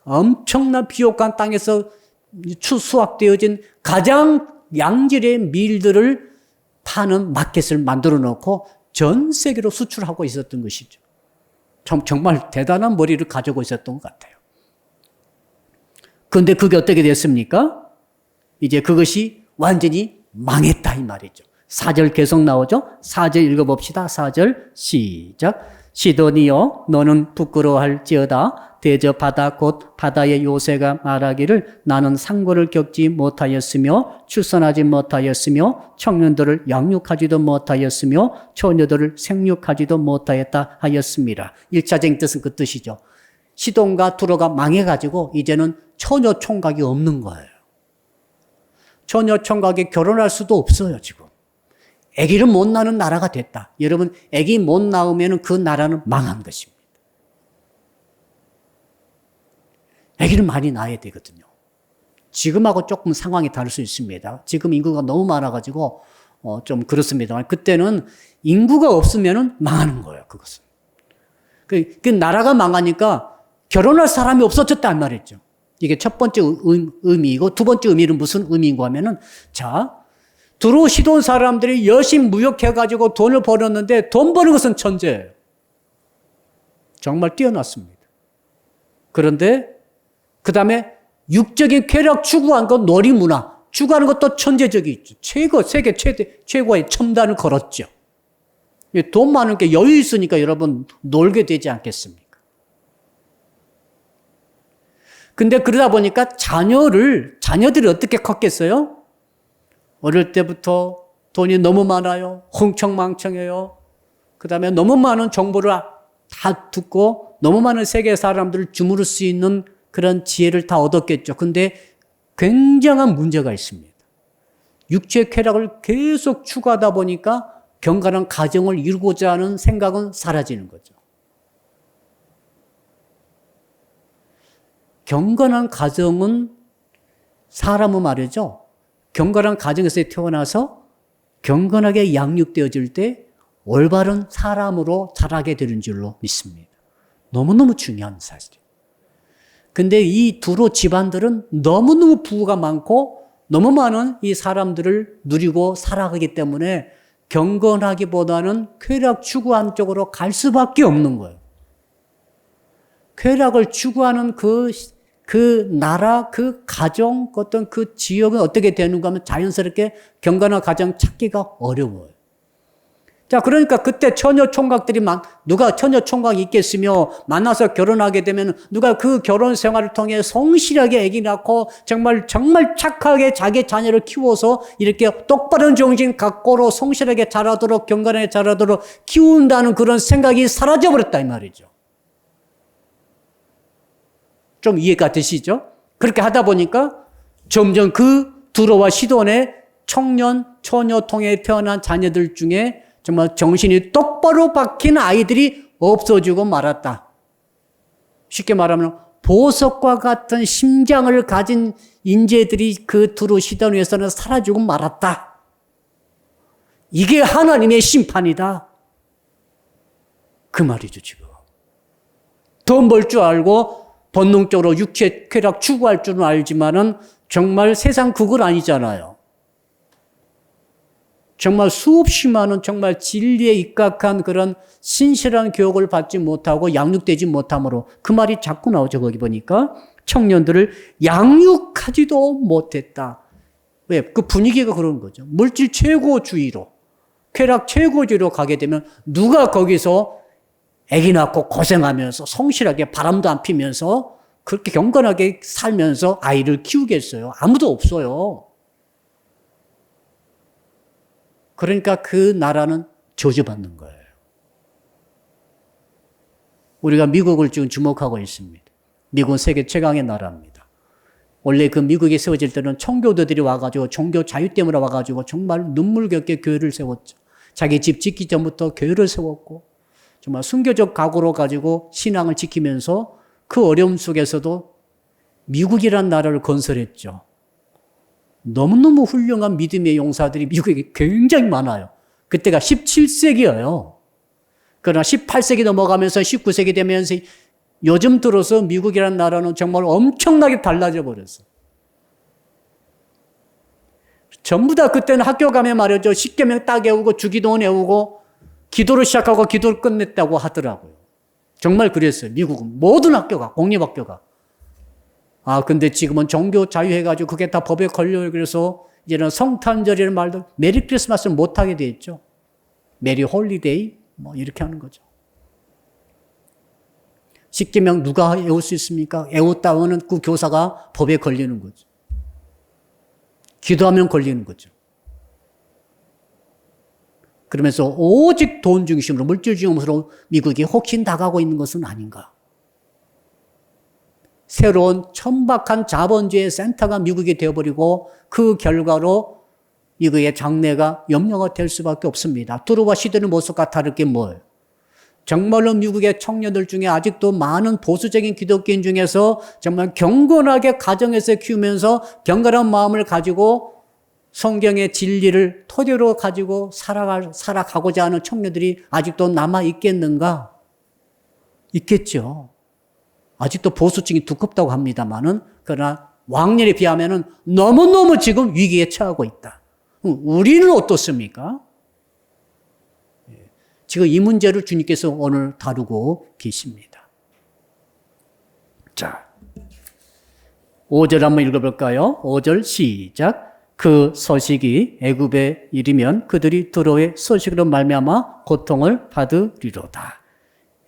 엄청난 비옥한 땅에서 수확되어진 가장 양질의 밀들을 파는 마켓을 만들어 놓고 전 세계로 수출하고 있었던 것이죠. 정말 대단한 머리를 가지고 있었던 것 같아요. 그런데 그게 어떻게 됐습니까? 이제 그것이 완전히 망했다 이 말이죠. 4절 계속 나오죠. 4절 읽어봅시다. 4절 시작. 시돈이여 너는 부끄러워할지어다. 대저 바다 곧 바다의 요새가 말하기를 나는 상고를 겪지 못하였으며 출산하지 못하였으며 청년들을 양육하지도 못하였으며 처녀들을 생육하지도 못하였다 하였습니다. 1차적인 뜻은 그 뜻이죠. 시돈과 두로가 망해가지고 이제는 처녀 총각이 없는 거예요. 처녀 총각이 결혼할 수도 없어요 지금. 아기를 못 낳는 나라가 됐다. 여러분 아기 못 낳으면 그 나라는 망한 것입니다. 아기를 많이 낳아야 되거든요. 지금하고 조금 상황이 다를 수 있습니다. 지금 인구가 너무 많아가지고 좀 그렇습니다만 그때는 인구가 없으면 망하는 거예요. 그것은. 그 나라가 망하니까 결혼할 사람이 없어졌단 말이죠. 이게 첫 번째 의미이고 두 번째 의미는 무슨 의미인가 하면은 자 두로 시돈 사람들이 열심히 무역해가지고 돈을 벌었는데 돈 버는 것은 천재예요. 정말 뛰어났습니다. 그런데 그 다음에 육적인 쾌락 추구한 건 놀이문화, 추구하는 것도 천재적이죠. 세계 최고의 첨단을 걸었죠. 돈 많은 게 여유 있으니까 여러분 놀게 되지 않겠습니까? 근데 그러다 보니까 자녀들이 어떻게 컸겠어요? 어릴 때부터 돈이 너무 많아요. 흥청망청해요. 그 다음에 너무 많은 정보를 다 듣고 너무 많은 세계 사람들을 주무를 수 있는 그런 지혜를 다 얻었겠죠. 근데 굉장한 문제가 있습니다. 육체의 쾌락을 계속 추구하다 보니까 경건한 가정을 이루고자 하는 생각은 사라지는 거죠. 경건한 가정은 사람은 말이죠. 경건한 가정에서 태어나서 경건하게 양육되어질 때 올바른 사람으로 자라게 되는 줄로 믿습니다. 너무너무 중요한 사실이에요. 근데 이 두로 집안들은 너무너무 부가 많고 너무 많은 이 사람들을 누리고 살아가기 때문에 경건하기보다는 쾌락 추구한 쪽으로 갈 수밖에 없는 거예요. 쾌락을 추구하는 그 나라, 그 가정, 어떤 그 지역은 어떻게 되는가 하면 자연스럽게 경건한 가정 찾기가 어려워요. 자, 그러니까 그때 처녀 총각들이 누가 처녀 총각이 있겠으며 만나서 결혼하게 되면 누가 그 결혼 생활을 통해 성실하게 아기 낳고 정말 착하게 자기 자녀를 키워서 이렇게 똑바른 정신 갖고로 성실하게 자라도록 경건하게 자라도록 키운다는 그런 생각이 사라져버렸다 이 말이죠. 좀 이해가 되시죠? 그렇게 하다 보니까 점점 그 두로와 시돈의 청년, 처녀 통해 태어난 자녀들 중에 정말 정신이 똑바로 박힌 아이들이 없어지고 말았다. 쉽게 말하면 보석과 같은 심장을 가진 인재들이 그 두로 시돈 위에서는 사라지고 말았다. 이게 하나님의 심판이다. 그 말이죠 지금. 돈 벌 줄 알고 본능적으로 육체 쾌락 추구할 줄은 알지만은 정말 세상 그걸 아니잖아요. 정말 수없이 많은 정말 진리에 입각한 그런 신실한 교육을 받지 못하고 양육되지 못함으로 그 말이 자꾸 나오죠. 거기 보니까 청년들을 양육하지도 못했다. 왜? 그 분위기가 그런 거죠. 물질 최고주의로 쾌락 최고주의로 가게 되면 누가 거기서 아기 낳고 고생하면서 성실하게 바람도 안 피면서 그렇게 경건하게 살면서 아이를 키우겠어요? 아무도 없어요. 그러니까 그 나라는 저주받는 거예요. 우리가 미국을 지금 주목하고 있습니다. 미국은 세계 최강의 나라입니다. 원래 그 미국에 세워질 때는 청교도들이 와가지고 종교 자유 때문에 와가지고 정말 눈물겹게 교회를 세웠죠. 자기 집 짓기 전부터 교회를 세웠고 정말 순교적 각오로 가지고 신앙을 지키면서 그 어려움 속에서도 미국이라는 나라를 건설했죠. 너무너무 훌륭한 믿음의 용사들이 미국에 굉장히 많아요. 그때가 17세기예요. 그러나 18세기 넘어가면서 19세기 되면서 요즘 들어서 미국이라는 나라는 정말 엄청나게 달라져 버렸어. 전부 다 그때는 학교 가면 말이죠. 십계명 딱 외우고 주기도원 외우고 기도를 시작하고 기도를 끝냈다고 하더라고요. 정말 그랬어요. 미국은 모든 학교가 공립학교가. 근데 지금은 종교 자유해가지고 그게 다 법에 걸려요. 그래서 이제는 성탄절이라는 말도 메리 크리스마스를 못하게 돼 있죠. 메리 홀리데이 뭐 이렇게 하는 거죠. 십계명 누가 외울 수 있습니까? 외웠다 하면 그 교사가 법에 걸리는 거죠. 기도하면 걸리는 거죠. 그러면서 오직 돈 중심으로 물질 중심으로 미국이 혹시 나가고 있는 것은 아닌가. 새로운 천박한 자본주의 센터가 미국이 되어버리고 그 결과로 미국의 장래가 염려가 될 수밖에 없습니다. 두루와 시대의 모습과 다를 게 뭐예요? 정말로 미국의 청년들 중에 아직도 많은 보수적인 기독교인 중에서 정말 경건하게 가정에서 키우면서 경건한 마음을 가지고 성경의 진리를 토대로 가지고 살아가고자 하는 청년들이 아직도 남아 있겠는가? 있겠죠. 아직도 보수층이 두껍다고 합니다만은 그러나 왕년에 비하면은 너무너무 지금 위기에 처하고 있다. 우리는 어떻습니까? 지금 이 문제를 주님께서 오늘 다루고 계십니다. 자, 5절 한번 읽어볼까요? 5절 시작. 그 소식이 애굽에 이르면 그들이 두로의 소식으로 말미암아 고통을 받으리로다.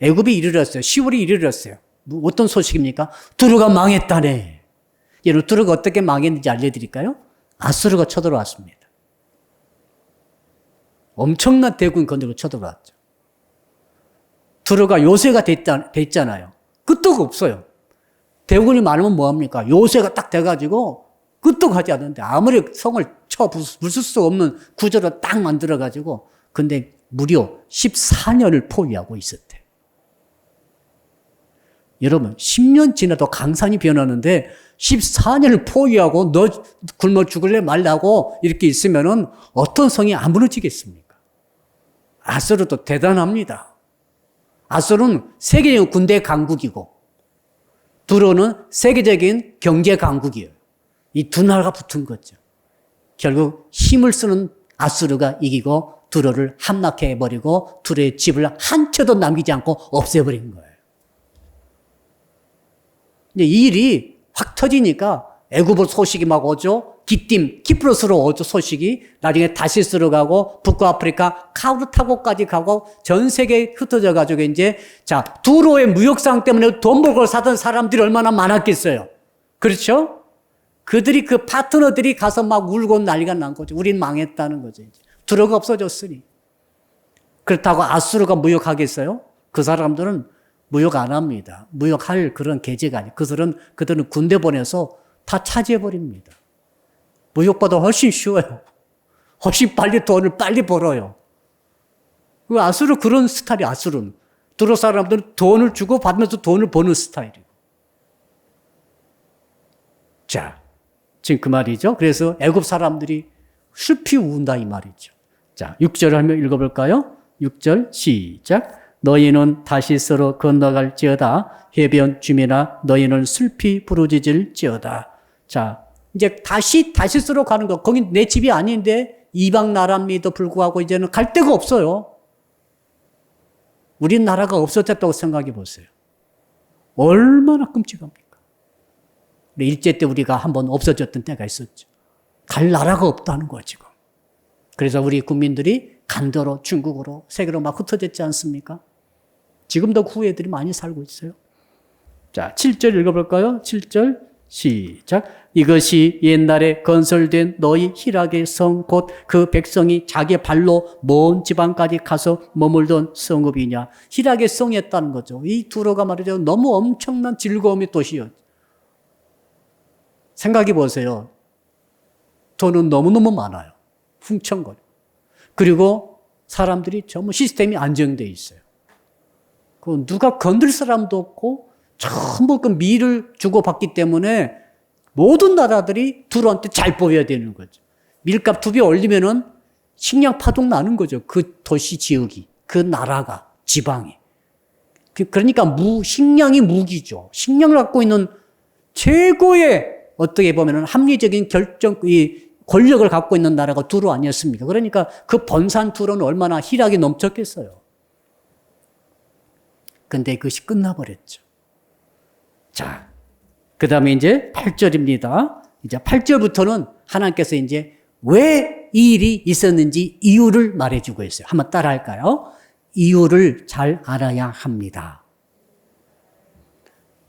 애굽이 이르렀어요. 10월이 이르렀어요. 어떤 소식입니까? 두로가 망했다네. 여러분, 두로가 어떻게 망했는지 알려드릴까요? 아수르가 쳐들어왔습니다. 엄청난 대군 건드리고 쳐들어왔죠. 두로가 요새가 됐잖아요. 끄떡 없어요. 대군이 많으면 뭐합니까? 요새가 딱 돼가지고 끄떡하지 않는데 아무리 성을 부술 수 없는 구조로 딱 만들어가지고 근데 무려 14년을 포위하고 있었대. 여러분 10년 지나도 강산이 변하는데 14년을 포위하고 너 굶어 죽을래 말라고 이렇게 있으면은 어떤 성이 안 무너지겠습니까? 아수르도 대단합니다. 아수르는 세계적인 군대 강국이고 두로는 세계적인 경제 강국이에요. 이 두 나라가 붙은 거죠. 결국 힘을 쓰는 아수르가 이기고 두로를 함락해버리고 두로의 집을 한 채도 남기지 않고 없애버린 거예요. 이제 이 일이 확 터지니까 애굽으로 소식이 막 오죠. 키프로스로 오죠 소식이. 나중에 다시스로 가고 북부아프리카 카르타고까지 가고 전 세계에 흩어져 가지고 이제 자 두로의 무역상 때문에 돈 벌고 사던 사람들이 얼마나 많았겠어요. 그렇죠? 그들이 그 파트너들이 가서 막 울고 난리가 난 거죠. 우린 망했다는 거죠. 이제. 두로가 없어졌으니. 그렇다고 아수르가 무역하겠어요? 그 사람들은 무역 안 합니다. 무역할 그런 계제가 아니에요. 그들은 군대 보내서 다 차지해버립니다. 무역보다 훨씬 쉬워요. 훨씬 빨리 돈을 빨리 벌어요. 그 아수르 그런 스타일이 아수르는. 두로 사람들은 돈을 주고 받으면서 돈을 버는 스타일이고. 자, 지금 그 말이죠. 그래서 애굽 사람들이 슬피 운다 이 말이죠. 자, 6절 한번 읽어볼까요? 6절 시작. 너희는 다시스로 건너갈지어다. 해변 주민아 너희는 슬피 부르짖을지어다. 자, 이제 다시스로 가는 거. 거긴 내 집이 아닌데 이방 나라임에도 불구하고 이제는 갈 데가 없어요. 우리 나라가 없어졌다고 생각해 보세요. 얼마나 끔찍합니까? 일제 때 우리가 한번 없어졌던 때가 있었죠. 갈 나라가 없다는 거야 지금. 그래서 우리 국민들이 간도로 중국으로 세계로 막 흩어졌지 않습니까? 지금도 그 애들이 많이 살고 있어요. 자, 7절 읽어볼까요? 7절 시작. 이것이 옛날에 건설된 너희 희락의 성 곧 그 백성이 자기 발로 먼 지방까지 가서 머물던 성읍이냐. 희락의 성이었다는 거죠. 이 두로가 말이죠. 너무 엄청난 즐거움의 도시였죠. 생각해 보세요. 돈은 너무너무 많아요. 훔쳐거려. 그리고 사람들이 전부 시스템이 안정되어 있어요. 그 누가 건들 사람도 없고 전부 그 밀을 주고받기 때문에 모든 나라들이 두루한테 잘 보여야 되는 거죠. 밀값 2배 올리면은 식량 파동 나는 거죠. 그 도시 지역이, 그 나라가, 지방이. 그러니까 식량이 무기죠. 식량을 갖고 있는 최고의 어떻게 보면은 합리적인 권력을 갖고 있는 나라가 두루 아니었습니까? 그러니까 그 번산 두루는 얼마나 희락이 넘쳤겠어요. 근데 그것이 끝나버렸죠. 자, 그 다음에 이제 8절입니다. 이제 8절부터는 하나님께서 이제 왜 이 일이 있었는지 이유를 말해주고 있어요. 한번 따라 할까요? 이유를 잘 알아야 합니다.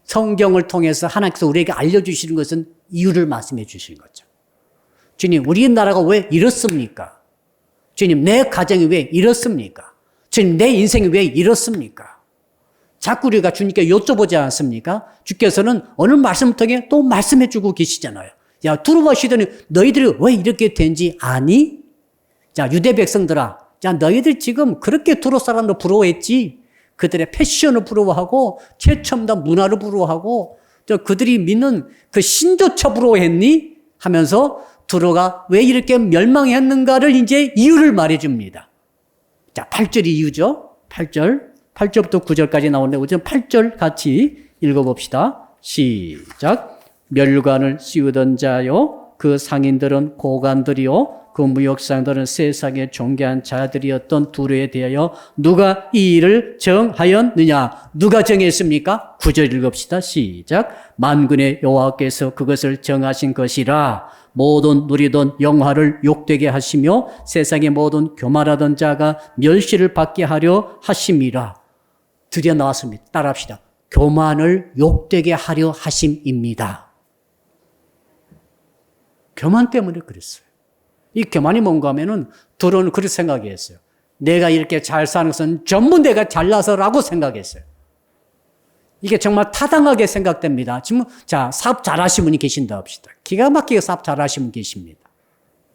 성경을 통해서 하나님께서 우리에게 알려주시는 것은 이유를 말씀해 주시는 거죠. 주님, 우리나라가 왜 이렇습니까? 주님, 내 가정이 왜 이렇습니까? 주님, 내 인생이 왜 이렇습니까? 자꾸 우리가 주님께 여쭤보지 않습니까? 주께서는 어느 말씀을 통해 또 말씀해 주고 계시잖아요. 야, 두루마시더니 너희들이 왜 이렇게 된지 아니? 자, 유대 백성들아. 자, 너희들 지금 그렇게 두루 사람들 부러워했지? 그들의 패션을 부러워하고 최첨단 문화를 부러워하고 그들이 믿는 그 신조차 부러워했니? 하면서 두루가 왜 이렇게 멸망했는가를 이제 이유를 말해줍니다. 자, 8절 이유죠. 8절부터 9절까지 나오는데 우선 8절 같이 읽어봅시다. 시작. 멸관을 씌우던 자요, 그 상인들은 고관들이요, 그 무역상들은 세상에 존귀한 자들이었던 두루에 대하여 누가 이 일을 정하였느냐? 누가 정했습니까? 9절 읽읍시다. 시작. 만군의 여호와께서 그것을 정하신 것이라. 모든 누리던 영화를 욕되게 하시며 세상의 모든 교만하던 자가 멸시를 받게 하려 하심이라. 드디어 나왔습니다. 따라합시다. 교만을 욕되게 하려 하심입니다. 교만 때문에 그랬어요. 이 교만이 뭔가 하면은 두루는 그렇게 생각했어요. 내가 이렇게 잘 사는 것은 전부 내가 잘나서라고 생각했어요. 이게 정말 타당하게 생각됩니다. 지금 자, 사업 잘하시는 분이 계신다 합시다. 기가 막히게 사업 잘하시는 분 계십니다.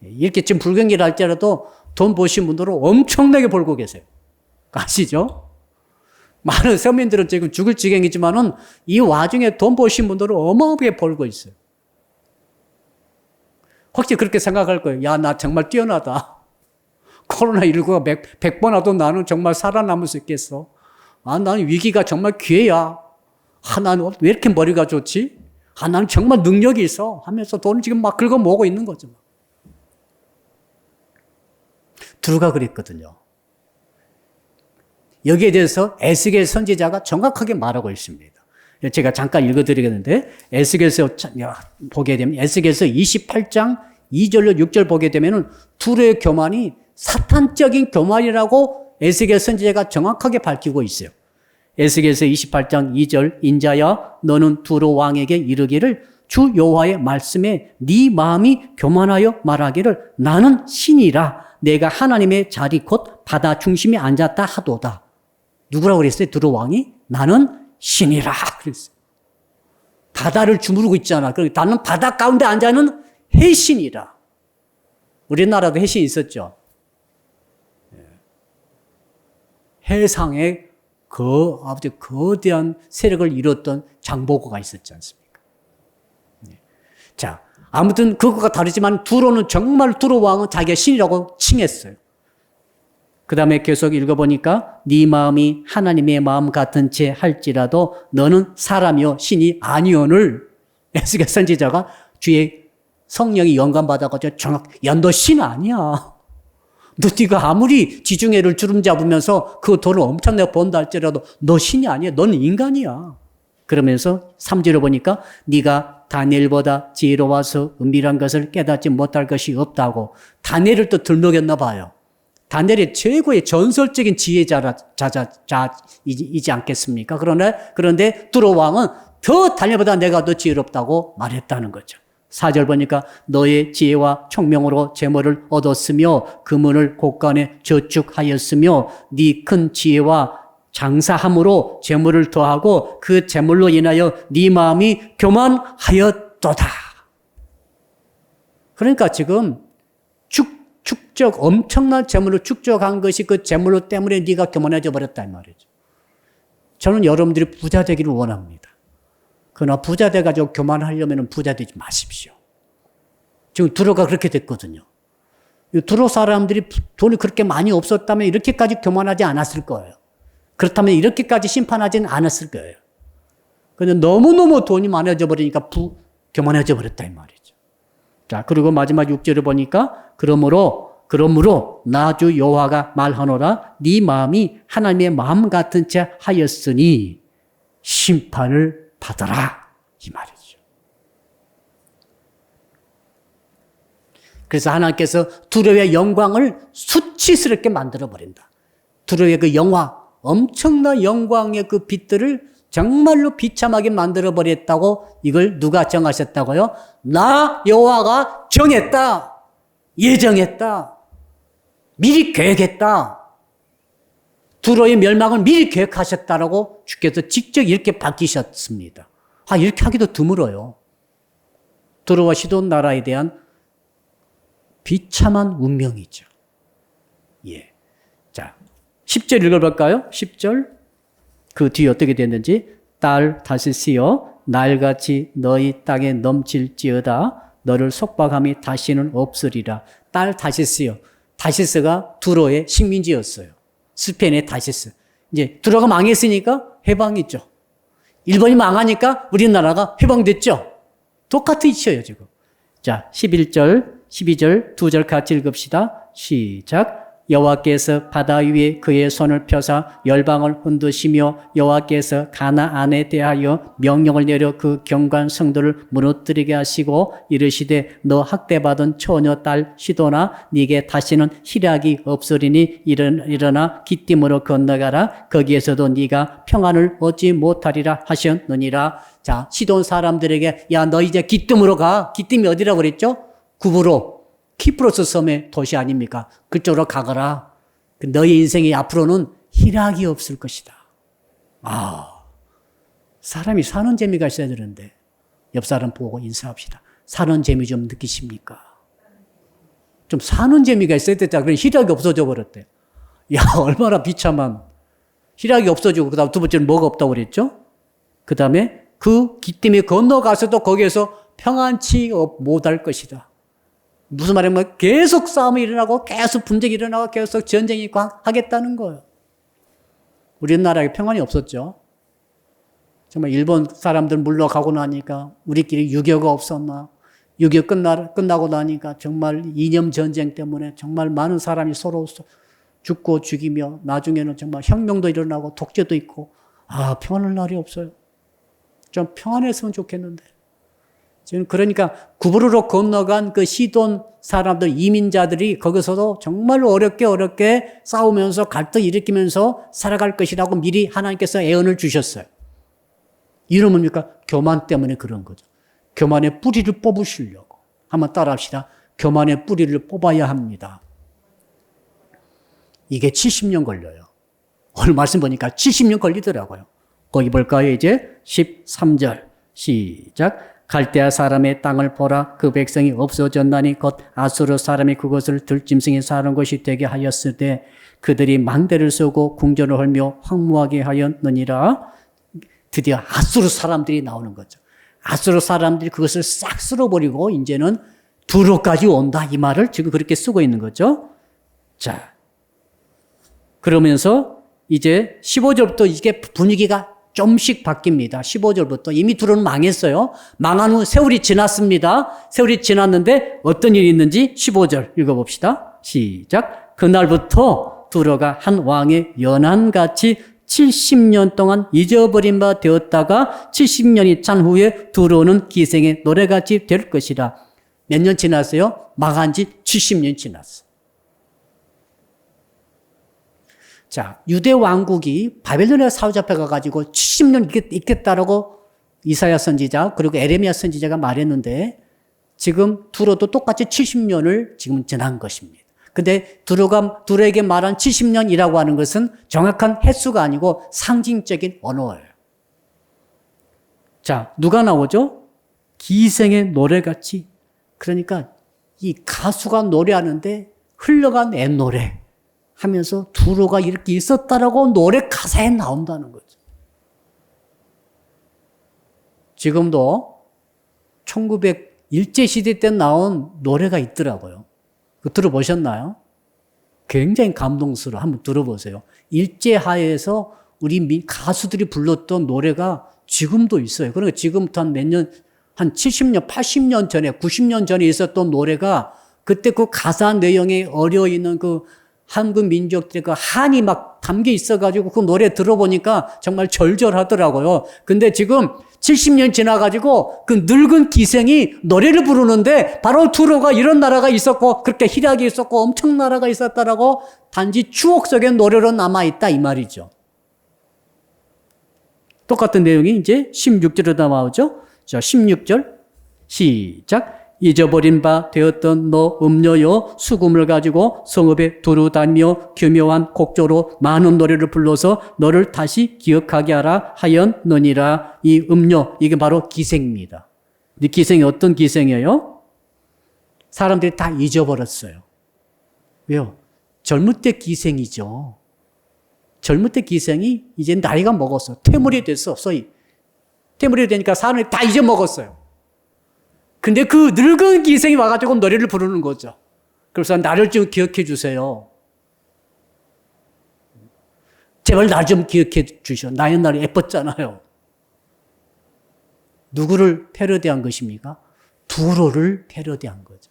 이렇게 지금 불경기를 할지라도 돈 버신 분들은 엄청나게 벌고 계세요. 아시죠? 많은 서민들은 지금 죽을 지경이지만은 이 와중에 돈 버신 분들은 어마어마하게 벌고 있어요. 혹시 그렇게 생각할 거예요. 야, 나 정말 뛰어나다. 코로나19가 100번 와도 나는 정말 살아남을 수 있겠어. 아, 나는 위기가 정말 기회야. 아, 나는 왜 이렇게 머리가 좋지? 아, 나는 정말 능력이 있어. 하면서 돈을 지금 막 긁어 모으고 있는 거죠. 두루가 그랬거든요. 여기에 대해서 에스겔 선지자가 정확하게 말하고 있습니다. 제가 잠깐 읽어드리겠는데 에스겔서 보게 되면 에스겔서 28장 2절로 6절 보게 되면은 두루의 교만이 사탄적인 교만이라고 에스겔 선지자가 정확하게 밝히고 있어요. 에스겔서 28장 2절 인자야 너는 두루 왕에게 이르기를 주 여호와의 말씀에 네 마음이 교만하여 말하기를 나는 신이라 내가 하나님의 자리 곧 바다 중심에 앉았다 하도다. 누구라고 그랬어요? 두루 왕이? 나는 신이라 그랬어요. 바다를 주무르고 있잖아. 나는 바다 가운데 앉아있는 해신이라. 우리나라도 해신 있었죠. 해상에 아주 거대한 세력을 이뤘던 장보고가 있었지 않습니까? 자, 아무튼 그것과 다르지만 두루는 정말 두루 왕은 자기가 신이라고 칭했어요. 그 다음에 계속 읽어보니까 네 마음이 하나님의 마음 같은 채 할지라도 너는 사람이요 신이 아니오늘 에스겔 선지자가 주의 성령이 영감받아가지고 야, 너 신 아니야. 네가 아무리 지중해를 주름 잡으면서 그 돈을 엄청나게 번다 할지라도 너 신이 아니야. 너는 인간이야. 그러면서 3절에 보니까 네가 다니엘보다 지혜로워서 은밀한 것을 깨닫지 못할 것이 없다고 다니엘을 또 들먹였나 봐요. 다니엘이 최고의 전설적인 지혜자이지 않겠습니까? 그런데 두루 왕은 더 다니엘보다 내가 더 지혜롭다고 말했다는 거죠. 4절 보니까 너의 지혜와 총명으로 재물을 얻었으며 금은을 곳간에 저축하였으며 네 큰 지혜와 장사함으로 재물을 더하고 그 재물로 인하여 네 마음이 교만하였도다. 그러니까 지금 축적, 엄청난 재물을 축적한 것이 그 재물 때문에 네가 교만해져 버렸다 이 말이죠. 저는 여러분들이 부자 되기를 원합니다. 그러나 부자 돼가지고 교만하려면 부자 되지 마십시오. 지금 두로가 그렇게 됐거든요. 두로 사람들이 돈이 그렇게 많이 없었다면 이렇게까지 교만하지 않았을 거예요. 그렇다면 이렇게까지 심판하지는 않았을 거예요. 그런데 너무너무 돈이 많아져 버리니까 교만해져 버렸다 이 말이죠. 자, 그리고 마지막 6절을 보니까 그러므로 나 주 여호와가 말하노라 네 마음이 하나님의 마음 같은 채 하였으니 심판을 받아라 이 말이죠. 그래서 하나님께서 두로의 영광을 수치스럽게 만들어 버린다. 두로의 그 엄청난 영광의 그 빛들을 정말로 비참하게 만들어 버렸다고. 이걸 누가 정하셨다고요? 나 여호와가 정했다. 예정했다. 미리 계획했다. 두로의 멸망을 미리 계획하셨다라고 주께서 직접 이렇게 밝히셨습니다. 이렇게 하기도 드물어요. 두로와 시돈 나라에 대한 비참한 운명이죠. 예. 자, 10절 읽어볼까요? 10절. 그 뒤에 어떻게 됐는지. 딸 다시스여 날같이 너희 땅에 넘칠지어다 너를 속박함이 다시는 없으리라. 딸 다시스여. 다시스가 두로의 식민지였어요. 스페인의 다시스. 이제 두로가 망했으니까 해방했죠. 일본이 망하니까 우리나라가 해방됐죠. 똑같은 이치예요 지금. 자, 11절 12절 두 절 같이 읽읍시다. 시작. 여호와께서 바다 위에 그의 손을 펴사 열방을 흔드시며 여호와께서 가나안에 대하여 명령을 내려 그 경관 성도를 무너뜨리게 하시고 이르시되 너 학대받은 처녀 딸 시도나 네게 다시는 희락이 없으리니 일어나 기띔으로 건너가라 거기에서도 네가 평안을 얻지 못하리라 하셨느니라. 자, 시돈 사람들에게 야 너 이제 기띔으로 가. 기띔이 어디라고 그랬죠? 구브로 키프로스 섬의 도시 아닙니까? 그쪽으로 가거라. 너희 인생이 앞으로는 희락이 없을 것이다. 사람이 사는 재미가 있어야 되는데 옆 사람 보고 인사합시다. 사는 재미 좀 느끼십니까? 좀 사는 재미가 있어야 됐다. 그래 희락이 없어져 버렸대. 야, 얼마나 비참한. 희락이 없어지고 그다음 두 번째는 뭐가 없다고 그랬죠? 그다음에 그 기쁨이 건너가서도 거기에서 평안치 못할 것이다. 무슨 말이냐면 계속 싸움이 일어나고 계속 분쟁이 일어나고 계속 전쟁이 있고 하겠다는 거예요. 우리나라에 평안이 없었죠. 정말 일본 사람들 물러가고 나니까 우리끼리 6.25가 없었나. 6.25 끝나고 나니까 정말 이념 전쟁 때문에 정말 많은 사람이 서로 죽고 죽이며 나중에는 정말 혁명도 일어나고 독재도 있고 평안할 날이 없어요. 좀 평안했으면 좋겠는데. 지금 그러니까 구브로로 건너간 그 시돈 사람들, 이민자들이 거기서도 정말 어렵게 싸우면서 갈등 일으키면서 살아갈 것이라고 미리 하나님께서 예언을 주셨어요. 이유는 뭡니까? 교만 때문에 그런 거죠. 교만의 뿌리를 뽑으시려고. 한번 따라합시다. 교만의 뿌리를 뽑아야 합니다. 이게 70년 걸려요. 오늘 말씀 보니까 70년 걸리더라고요. 거기 볼까요? 이제 13절 시작. 갈대아 사람의 땅을 보라. 그 백성이 없어졌나니 곧 아수르 사람이 그것을 들짐승이 사는 것이 되게 하였을 때 그들이 망대를 쓰고 궁전을 헐며 황무하게 하였느니라. 드디어 아수르 사람들이 나오는 거죠. 아수르 사람들이 그것을 싹 쓸어버리고 이제는 두로까지 온다. 이 말을 지금 그렇게 쓰고 있는 거죠. 자, 그러면서 이제 15절부터 이게 분위기가 좀씩 바뀝니다. 15절부터 이미 두로는 망했어요. 망한 후 세월이 지났습니다. 세월이 지났는데 어떤 일이 있는지 15절 읽어봅시다. 시작. 그날부터 두로가 한 왕의 연한같이 70년 동안 잊어버린 바 되었다가 70년이 찬 후에 두로는 기생의 노래같이 될 것이라. 몇 년 지났어요? 망한 지 70년 지났어요. 자, 유대 왕국이 바벨론에 사로잡혀 가지고 70년 있겠다라고 이사야 선지자 그리고 에레미야 선지자가 말했는데 지금 두로도 똑같이 70년을 지금 지난 것입니다. 근데 두로에게 말한 70년이라고 하는 것은 정확한 횟수가 아니고 상징적인 언어예요. 자, 누가 나오죠? 기생의 노래같이. 그러니까 이 가수가 노래하는데 흘러간 옛노래 하면서 두로가 이렇게 있었다라고 노래 가사에 나온다는 거죠. 지금도 1900 일제시대 때 나온 노래가 있더라고요. 그거 들어보셨나요? 굉장히 감동스러워. 한번 들어보세요. 일제하에서 우리 가수들이 불렀던 노래가 지금도 있어요. 그러니까 지금부터 한 몇 년, 한 70년, 80년 전에, 90년 전에 있었던 노래가 그때 그 가사 내용에 어려 있는 그 한국 민족들의 그 한이 막 담겨 있어가지고 그 노래 들어보니까 정말 절절하더라고요. 근데 지금 70년 지나가지고 그 늙은 기생이 노래를 부르는데 바로 두로가 이런 나라가 있었고 그렇게 희락이 있었고 엄청 나라가 있었다라고 단지 추억 속의 노래로 남아있다 이 말이죠. 똑같은 내용이 이제 16절에 나오죠. 자, 16절 시작. 잊어버린 바 되었던 너 음녀여 수금을 가지고 성읍에 두루다니며 교묘한 곡조로 많은 노래를 불러서 너를 다시 기억하게 하라 하였느니라. 이 음녀 이게 바로 기생입니다. 이 기생이 어떤 기생이에요? 사람들이 다 잊어버렸어요. 왜요? 젊을 때 기생이죠. 젊을 때 기생이 이제 나이가 먹었어. 퇴물이 됐어. 소위 퇴물이 되니까 사람들이 다 잊어먹었어요. 근데 그 늙은 기생이 와가지고 노래를 부르는 거죠. 그래서 나를 좀 기억해 주세요. 제발 나 좀 기억해 주셔. 나 옛날에 예뻤잖아요. 누구를 패러디한 것입니까? 두로를 패러디한 거죠.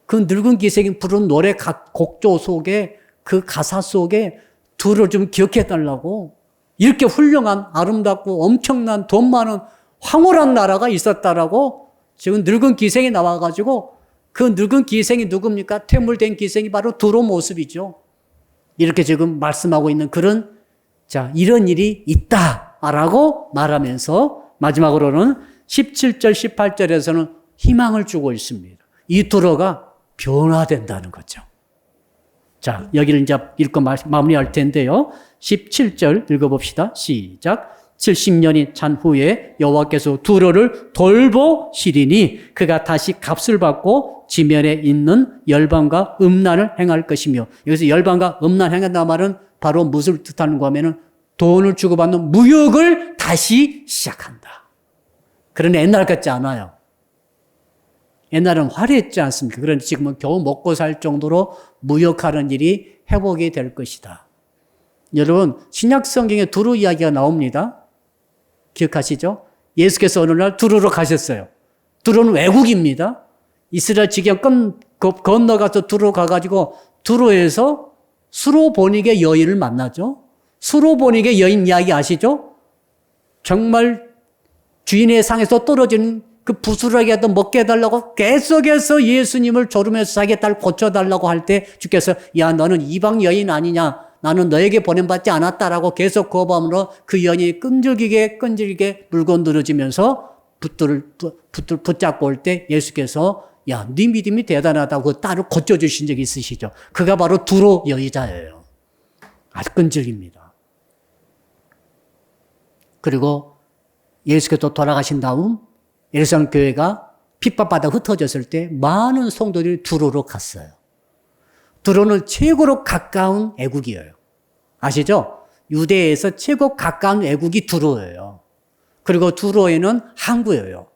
그 늙은 기생이 부른 노래 곡조 속에 그 가사 속에 두로를 좀 기억해 달라고 이렇게 훌륭한 아름답고 엄청난 돈 많은 황홀한 나라가 있었다라고 지금 늙은 기생이 나와가지고 그 늙은 기생이 누굽니까? 퇴물된 기생이 바로 두로 모습이죠. 이렇게 지금 말씀하고 있는 그런 자 이런 일이 있다라고 말하면서 마지막으로는 17절 18절에서는 희망을 주고 있습니다. 이 두로가 변화된다는 거죠. 자 여기를 이제 읽고 마무리할 텐데요. 17절 읽어봅시다. 시작. 70년이 찬 후에 여호와께서 두로를 돌보시리니 그가 다시 값을 받고 지면에 있는 열방과 음란을 행할 것이며 여기서 열방과 음란 행한다는 말은 바로 무엇을 뜻하는가 하면은 돈을 주고받는 무역을 다시 시작한다. 그러나 옛날 같지 않아요. 옛날은 화려했지 않습니까? 그런데 지금은 겨우 먹고 살 정도로 무역하는 일이 회복이 될 것이다. 여러분 신약 성경에 두로 이야기가 나옵니다. 기억하시죠? 예수께서 어느 날 두로로 가셨어요. 두로는 외국입니다. 이스라엘 지경 건너가서 두로 가가지고 두로에서 수로보닉의 여인을 만나죠. 수로보닉의 여인 이야기 아시죠? 정말 주인의 상에서 떨어지는 그 부스러기라도 먹게 해달라고 계속해서 예수님을 조르면서 자기 딸 고쳐달라고 할 때 주께서 야 너는 이방 여인 아니냐? 나는 너에게 보냄받지 않았다라고 계속 거부함으로 그 여인이 끈질기게 물고 늘어지면서 붙잡고 올 때 예수께서 야, 네 믿음이 대단하다고 그 딸을 고쳐주신 적이 있으시죠. 그가 바로 두로 여의자예요. 아주 끈질깁니다. 그리고 예수께서 돌아가신 다음 예루살렘 교회가 핍박받아 흩어졌을 때 많은 성도들이 두로로 갔어요. 두로는 최고로 가까운 애국이에요. 아시죠? 유대에서 최고 가까운 애국이 두로예요. 그리고 두로에는 항구예요.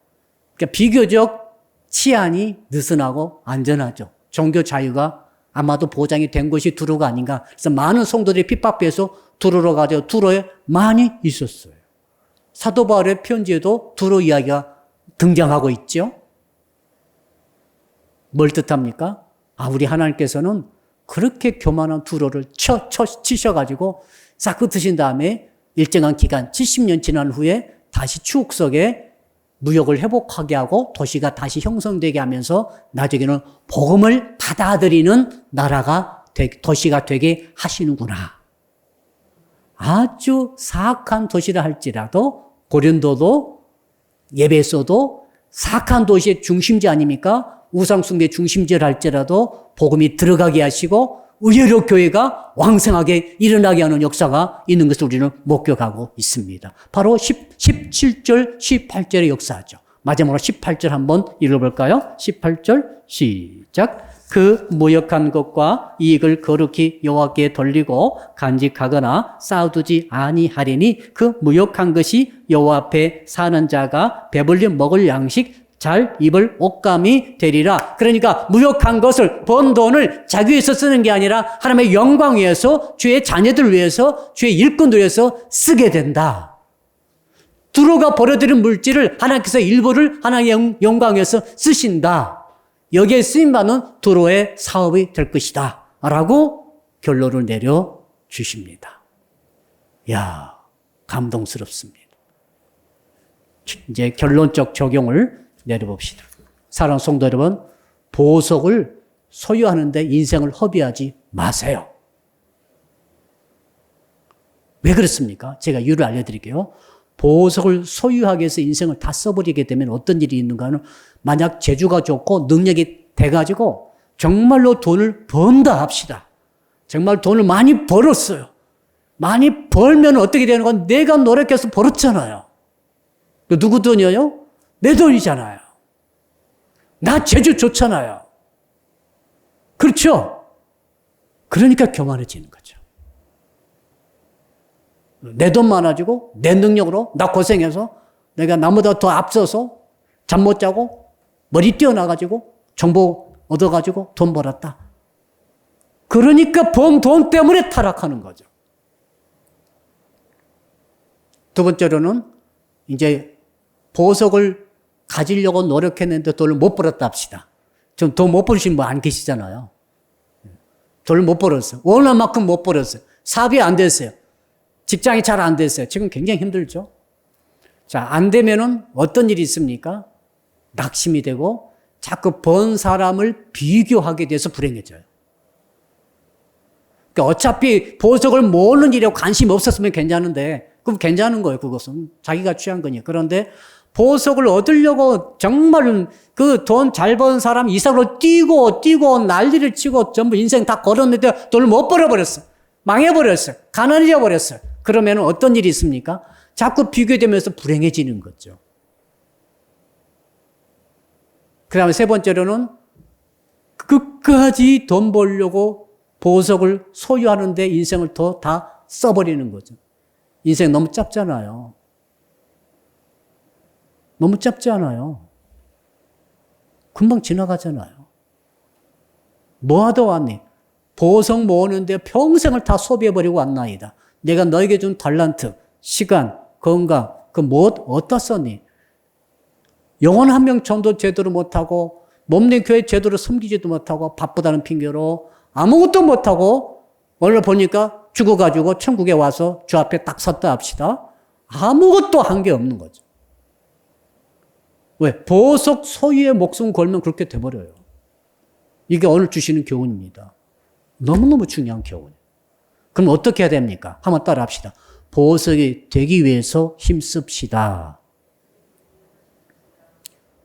그러니까 비교적 치안이 느슨하고 안전하죠. 종교 자유가 아마도 보장이 된 것이 두로가 아닌가. 그래서 많은 성도들이 핍박해서 두로로 가죠. 두로에 많이 있었어요. 사도 바울의 편지에도 두로 이야기가 등장하고 있죠. 뭘 뜻합니까? 우리 하나님께서는 그렇게 교만한 두로를 치셔가지고 싹 흩으신 다음에 일정한 기간 70년 지난 후에 다시 추억 속에 무역을 회복하게 하고 도시가 다시 형성되게 하면서 나중에는 복음을 받아들이는 나라가 도시가 되게 하시는구나. 아주 사악한 도시라 할지라도 고린도도 에베소도 사악한 도시의 중심지 아닙니까? 우상숭배 중심지를 할지라도 복음이 들어가게 하시고 의외로 교회가 왕성하게 일어나게 하는 역사가 있는 것을 우리는 목격하고 있습니다. 바로 17절, 18절의 역사죠. 마지막으로 18절 한번 읽어볼까요? 18절 시작. 그 무역한 것과 이익을 거룩히 여호와께 돌리고 간직하거나 쌓아두지 아니하리니 그 무역한 것이 여호와 앞에 사는 자가 배불리 먹을 양식 잘 입을 옷감이 되리라. 그러니까 무역한 것을 번 돈을 자기 위해서 쓰는 게 아니라 하나님의 영광 위해서, 주의 자녀들 위해서, 주의 일꾼들 위해서 쓰게 된다. 두루가 벌어들인 물질을 하나님께서 일부를 하나님의 영광 위해서 쓰신다. 여기에 쓰임받는 두루의 사업이 될 것이다 라고 결론을 내려주십니다. 이야, 감동스럽습니다. 이제 결론적 적용을 내려봅시다. 사랑하는 성도 여러분, 보석을 소유하는데 인생을 허비하지 마세요. 왜 그렇습니까? 제가 이유를 알려드릴게요. 보석을 소유하기 위해서 인생을 다 써버리게 되면 어떤 일이 있는가는, 만약 재주가 좋고 능력이 돼가지고 정말로 돈을 번다 합시다. 정말 돈을 많이 벌었어요. 많이 벌면 어떻게 되는 건 내가 노력해서 벌었잖아요. 누구 돈이에요? 내 돈이잖아요. 나 재주 좋잖아요. 그렇죠? 그러니까 교만해지는 거죠. 내 돈 많아지고 내 능력으로 나 고생해서 내가 나보다 더 앞서서 잠 못 자고 머리 뛰어나가지고 정보 얻어가지고 돈 벌었다. 그러니까 번 돈 때문에 타락하는 거죠. 두 번째로는 이제 보석을 가지려고 노력했는데 돈을 못 벌었다 합시다. 좀 돈 못 벌으신 분 안 계시잖아요. 돈을 못 벌었어요. 원하는 만큼 못 벌었어요. 사업이 안 됐어요. 직장이 잘 안 됐어요. 지금 굉장히 힘들죠. 자, 안 되면은 어떤 일이 있습니까? 낙심이 되고 자꾸 번 사람을 비교하게 돼서 불행해져요. 그러니까 어차피 보석을 모으는 일에 관심이 없었으면 괜찮은데, 그럼 괜찮은 거예요. 그것은 자기가 취한 거니까. 그런데 보석을 얻으려고 정말 그 돈 잘 번 사람 이상으로 뛰고 난리를 치고 전부 인생 다 걸었는데 돈을 못 벌어버렸어요. 망해버렸어요. 가난해져 버렸어요. 그러면 어떤 일이 있습니까? 자꾸 비교되면서 불행해지는 거죠. 그 다음에 세 번째로는 끝까지 돈 벌려고 보석을 소유하는데 인생을 더 다 써버리는 거죠. 인생 너무 짧잖아요. 너무 짧지 않아요? 금방 지나가잖아요. 뭐하다 왔니? 보석 모으는데 평생을 다 소비해버리고 왔나이다. 내가 너에게 준 달란트, 시간, 건강, 그 무엇 어디다 썼니? 영혼 한 명 전도 제대로 못하고 몸내 교회 제대로 섬기지도 못하고 바쁘다는 핑계로 아무것도 못하고 오늘 보니까 죽어가지고 천국에 와서 주 앞에 딱 섰다 합시다. 아무것도 한 게 없는 거죠. 왜? 보석 소유의 목숨 걸면 그렇게 돼버려요. 이게 오늘 주시는 교훈입니다. 너무너무 중요한 교훈이에요. 그럼 어떻게 해야 됩니까? 한번 따라 합시다. 보석이 되기 위해서 힘씁시다.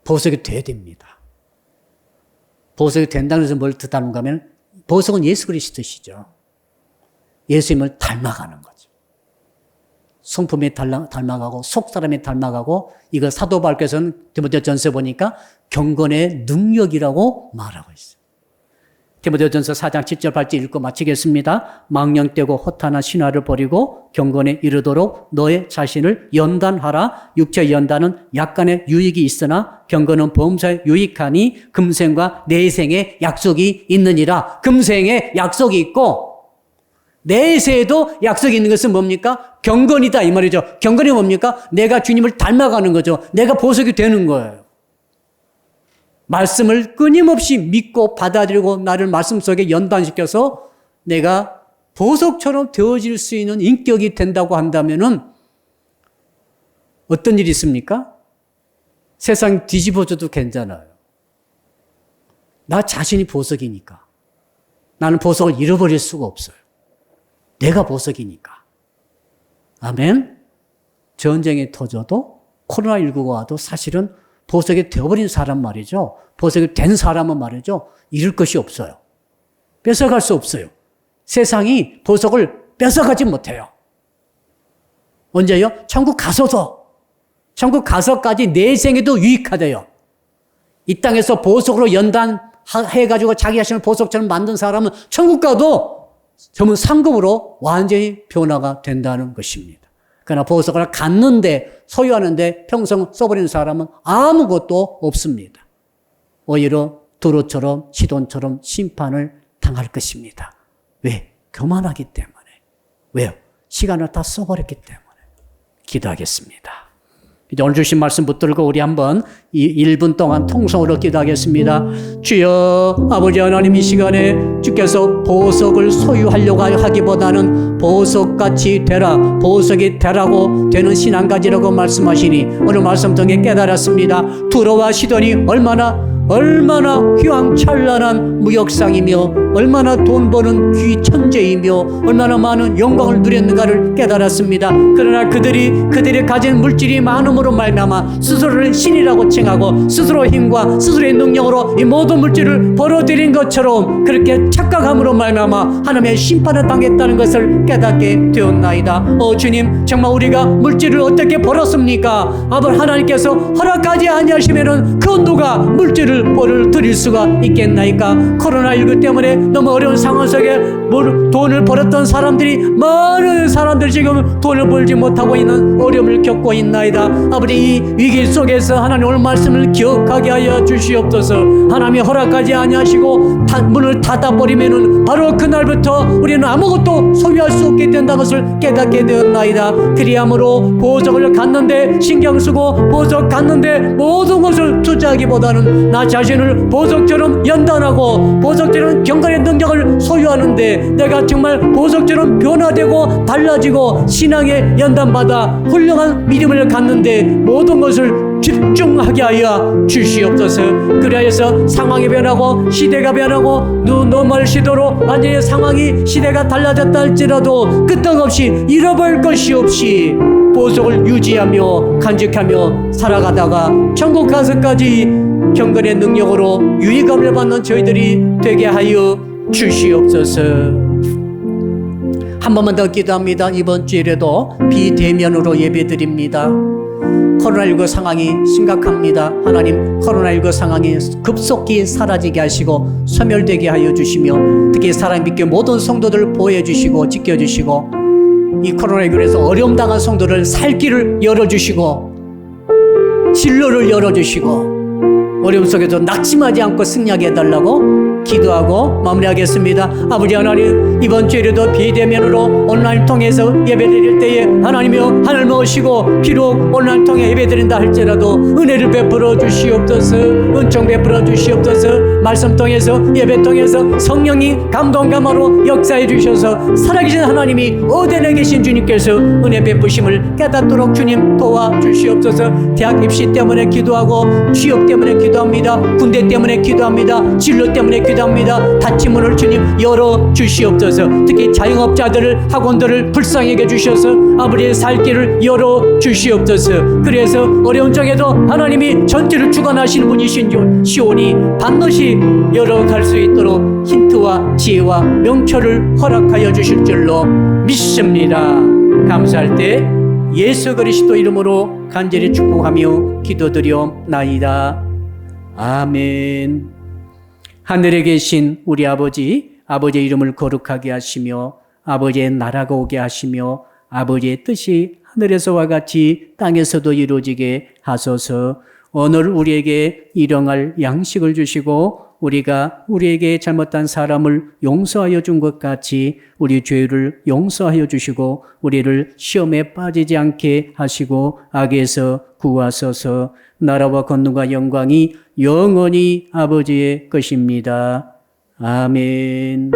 보석이 돼야 됩니다. 보석이 된다고 해서 뭘 뜻하는가 하면, 보석은 예수 그리스도시죠. 예수님을 닮아가는 거죠. 성품에 닮아가고 속사람에 닮아가고, 이거 사도 바울께서는 디모데전서 보니까 경건의 능력이라고 말하고 있어요. 디모데전서 4장 7절 8절 읽고 마치겠습니다. 망령되고 허탄한 신화를 버리고 경건에 이르도록 너의 자신을 연단하라. 육체의 연단은 약간의 유익이 있으나 경건은 범사에 유익하니 금생과 내생에 약속이 있느니라. 금생에 약속이 있고 내세에도 약속이 있는 것은 뭡니까? 경건이다 이 말이죠. 경건이 뭡니까? 내가 주님을 닮아가는 거죠. 내가 보석이 되는 거예요. 말씀을 끊임없이 믿고 받아들이고 나를 말씀 속에 연단시켜서 내가 보석처럼 되어질 수 있는 인격이 된다고 한다면은 어떤 일이 있습니까? 세상 뒤집어져도 괜찮아요. 나 자신이 보석이니까. 나는 보석을 잃어버릴 수가 없어요. 내가 보석이니까. 아멘. 전쟁이 터져도 코로나19가 와도 사실은 보석이 되어버린 사람 말이죠. 보석이 된 사람은 말이죠. 잃을 것이 없어요. 뺏어갈 수 없어요. 세상이 보석을 뺏어가지 못해요. 언제요? 천국 가서도 천국 가서까지 내 생에도 유익하대요. 이 땅에서 보석으로 연단해가지고 자기 자신을 보석처럼 만든 사람은 천국 가도 전부 상급으로 완전히 변화가 된다는 것입니다. 그러나 보석을 갖는데, 소유하는데 평생 써버리는 사람은 아무것도 없습니다. 오히려 두루처럼 시돈처럼 심판을 당할 것입니다. 왜? 교만하기 때문에. 왜요? 시간을 다 써버렸기 때문에. 기도하겠습니다. 이제 오늘 주신 말씀 붙들고 우리 한번 이 1분 동안 통성으로 기도하겠습니다. 주여, 아버지 하나님, 이 시간에 주께서 보석을 소유하려고 하기보다는 보석같이 되라, 보석이 되라고 되는 신앙 가지라고 말씀하시니 오늘 말씀 통해 깨달았습니다. 두로와 시돈이 얼마나 휘황찬란한 무역상이며 얼마나 돈 버는 귀천재이며 얼마나 많은 영광을 누렸는가를 깨달았습니다. 그러나 그들이 가진 물질이 많음으로 말미암아 스스로를 신이라고 칭하고 스스로 힘과 스스로의 능력으로 이 모든 물질을 벌어들인 것처럼 그렇게 착각함으로 말미암아 하나님의 심판을 당했다는 것을 깨닫게 되었나이다. 주님, 정말 우리가 물질을 어떻게 벌었습니까? 아버지 하나님께서 허락하지 아니하시면은 그 누가 물질을 벌어들일 수가 있겠나이까? 코로나19 때문에 너무 어려운 상황 속에 돈을 벌었던 사람들이, 많은 사람들이 지금 돈을 벌지 못하고 있는 어려움을 겪고 있나이다. 아버지, 이 위기 속에서 하나님 오늘 말씀을 기억하게 하여 주시옵소서. 하나님이 허락하지 아니하시고 문을 닫아버리면은 바로 그날부터 우리는 아무것도 소유할 수 없게 된다는 것을 깨닫게 되었나이다. 그리함으로 보석을 갖는데 신경 쓰고 보석 갖는데 모든 것을 투자하기보다는 나 자신을 보석처럼 연단하고 보석처럼 경건의 능력을 소유하는데 내가 정말 보석처럼 변화되고 달라지고 신앙에 연단받아 훌륭한 믿음을 갖는데 모든 것을 집중하게 하여 주시옵소서. 그리하여서 상황이 변하고 시대가 변하고 노멀 시도로 완전히 상황이 시대가 달라졌다 할지라도 끄떡없이 잃어버릴 것이 없이 보석을 유지하며 간직하며 살아가다가 천국 가서까지 경건의 능력으로 유익함을 받는 저희들이 되게 하여 주시옵소서. 한 번만 더 기도합니다. 이번 주일에도 비대면으로 예배드립니다. 코로나19 상황이 심각합니다. 하나님, 코로나19 상황이 급속히 사라지게 하시고 소멸되게 하여 주시며 특히 사랑 믿게 모든 성도들을 보호해 주시고 지켜주시고 이 코로나19에서 어려움 당한 성도를 살 길을 열어주시고 진로를 열어주시고 어려움 속에도 낙심하지 않고 승리하게 해달라고 기도하고 마무리하겠습니다. 아버지 하나님, 이번 주일에도 비대면으로 온라인 통해서 예배드릴 때에 하나님이여 하늘 모시고 비록 온라인 통해 예배드린다 할지라도 은혜를 베풀어 주시옵소서. 은총 베풀어 주시옵소서. 말씀 통해서 예배 통해서 성령이 감동감화로 역사해 주셔서 살아계신 하나님이 어디에 계신 주님께서 은혜 베푸심을 깨닫도록 주님 도와주시옵소서. 대학 입시 때문에 기도하고 취업 때문에 기도합니다. 군대 때문에 기도합니다. 진로 때문에 기도합니다. 닫힌 문을 주님 열어주시옵소서. 특히 자영업자들을 학원들을 불쌍하게 주셔서 아버지의 살 길을 열어주시옵소서. 그래서 어려운 적에도 하나님이 전체를 주관하시는 분이신 줄 시온이 반드시 열어갈 수 있도록 힌트와 지혜와 명철을 허락하여 주실 줄로 믿습니다. 감사할 때 예수 그리스도 이름으로 간절히 축복하며 기도드리옵나이다. 아멘. 하늘에 계신 우리 아버지, 아버지의 이름을 거룩하게 하시며 아버지의 나라가 오게 하시며 아버지의 뜻이 하늘에서와 같이 땅에서도 이루어지게 하소서. 오늘 우리에게 일용할 양식을 주시고 우리가 우리에게 잘못한 사람을 용서하여 준 것 같이 우리 죄를 용서하여 주시고 우리를 시험에 빠지지 않게 하시고 악에서 구하소서. 나라와 권능과 영광이 영원히 아버지의 것입니다. 아멘.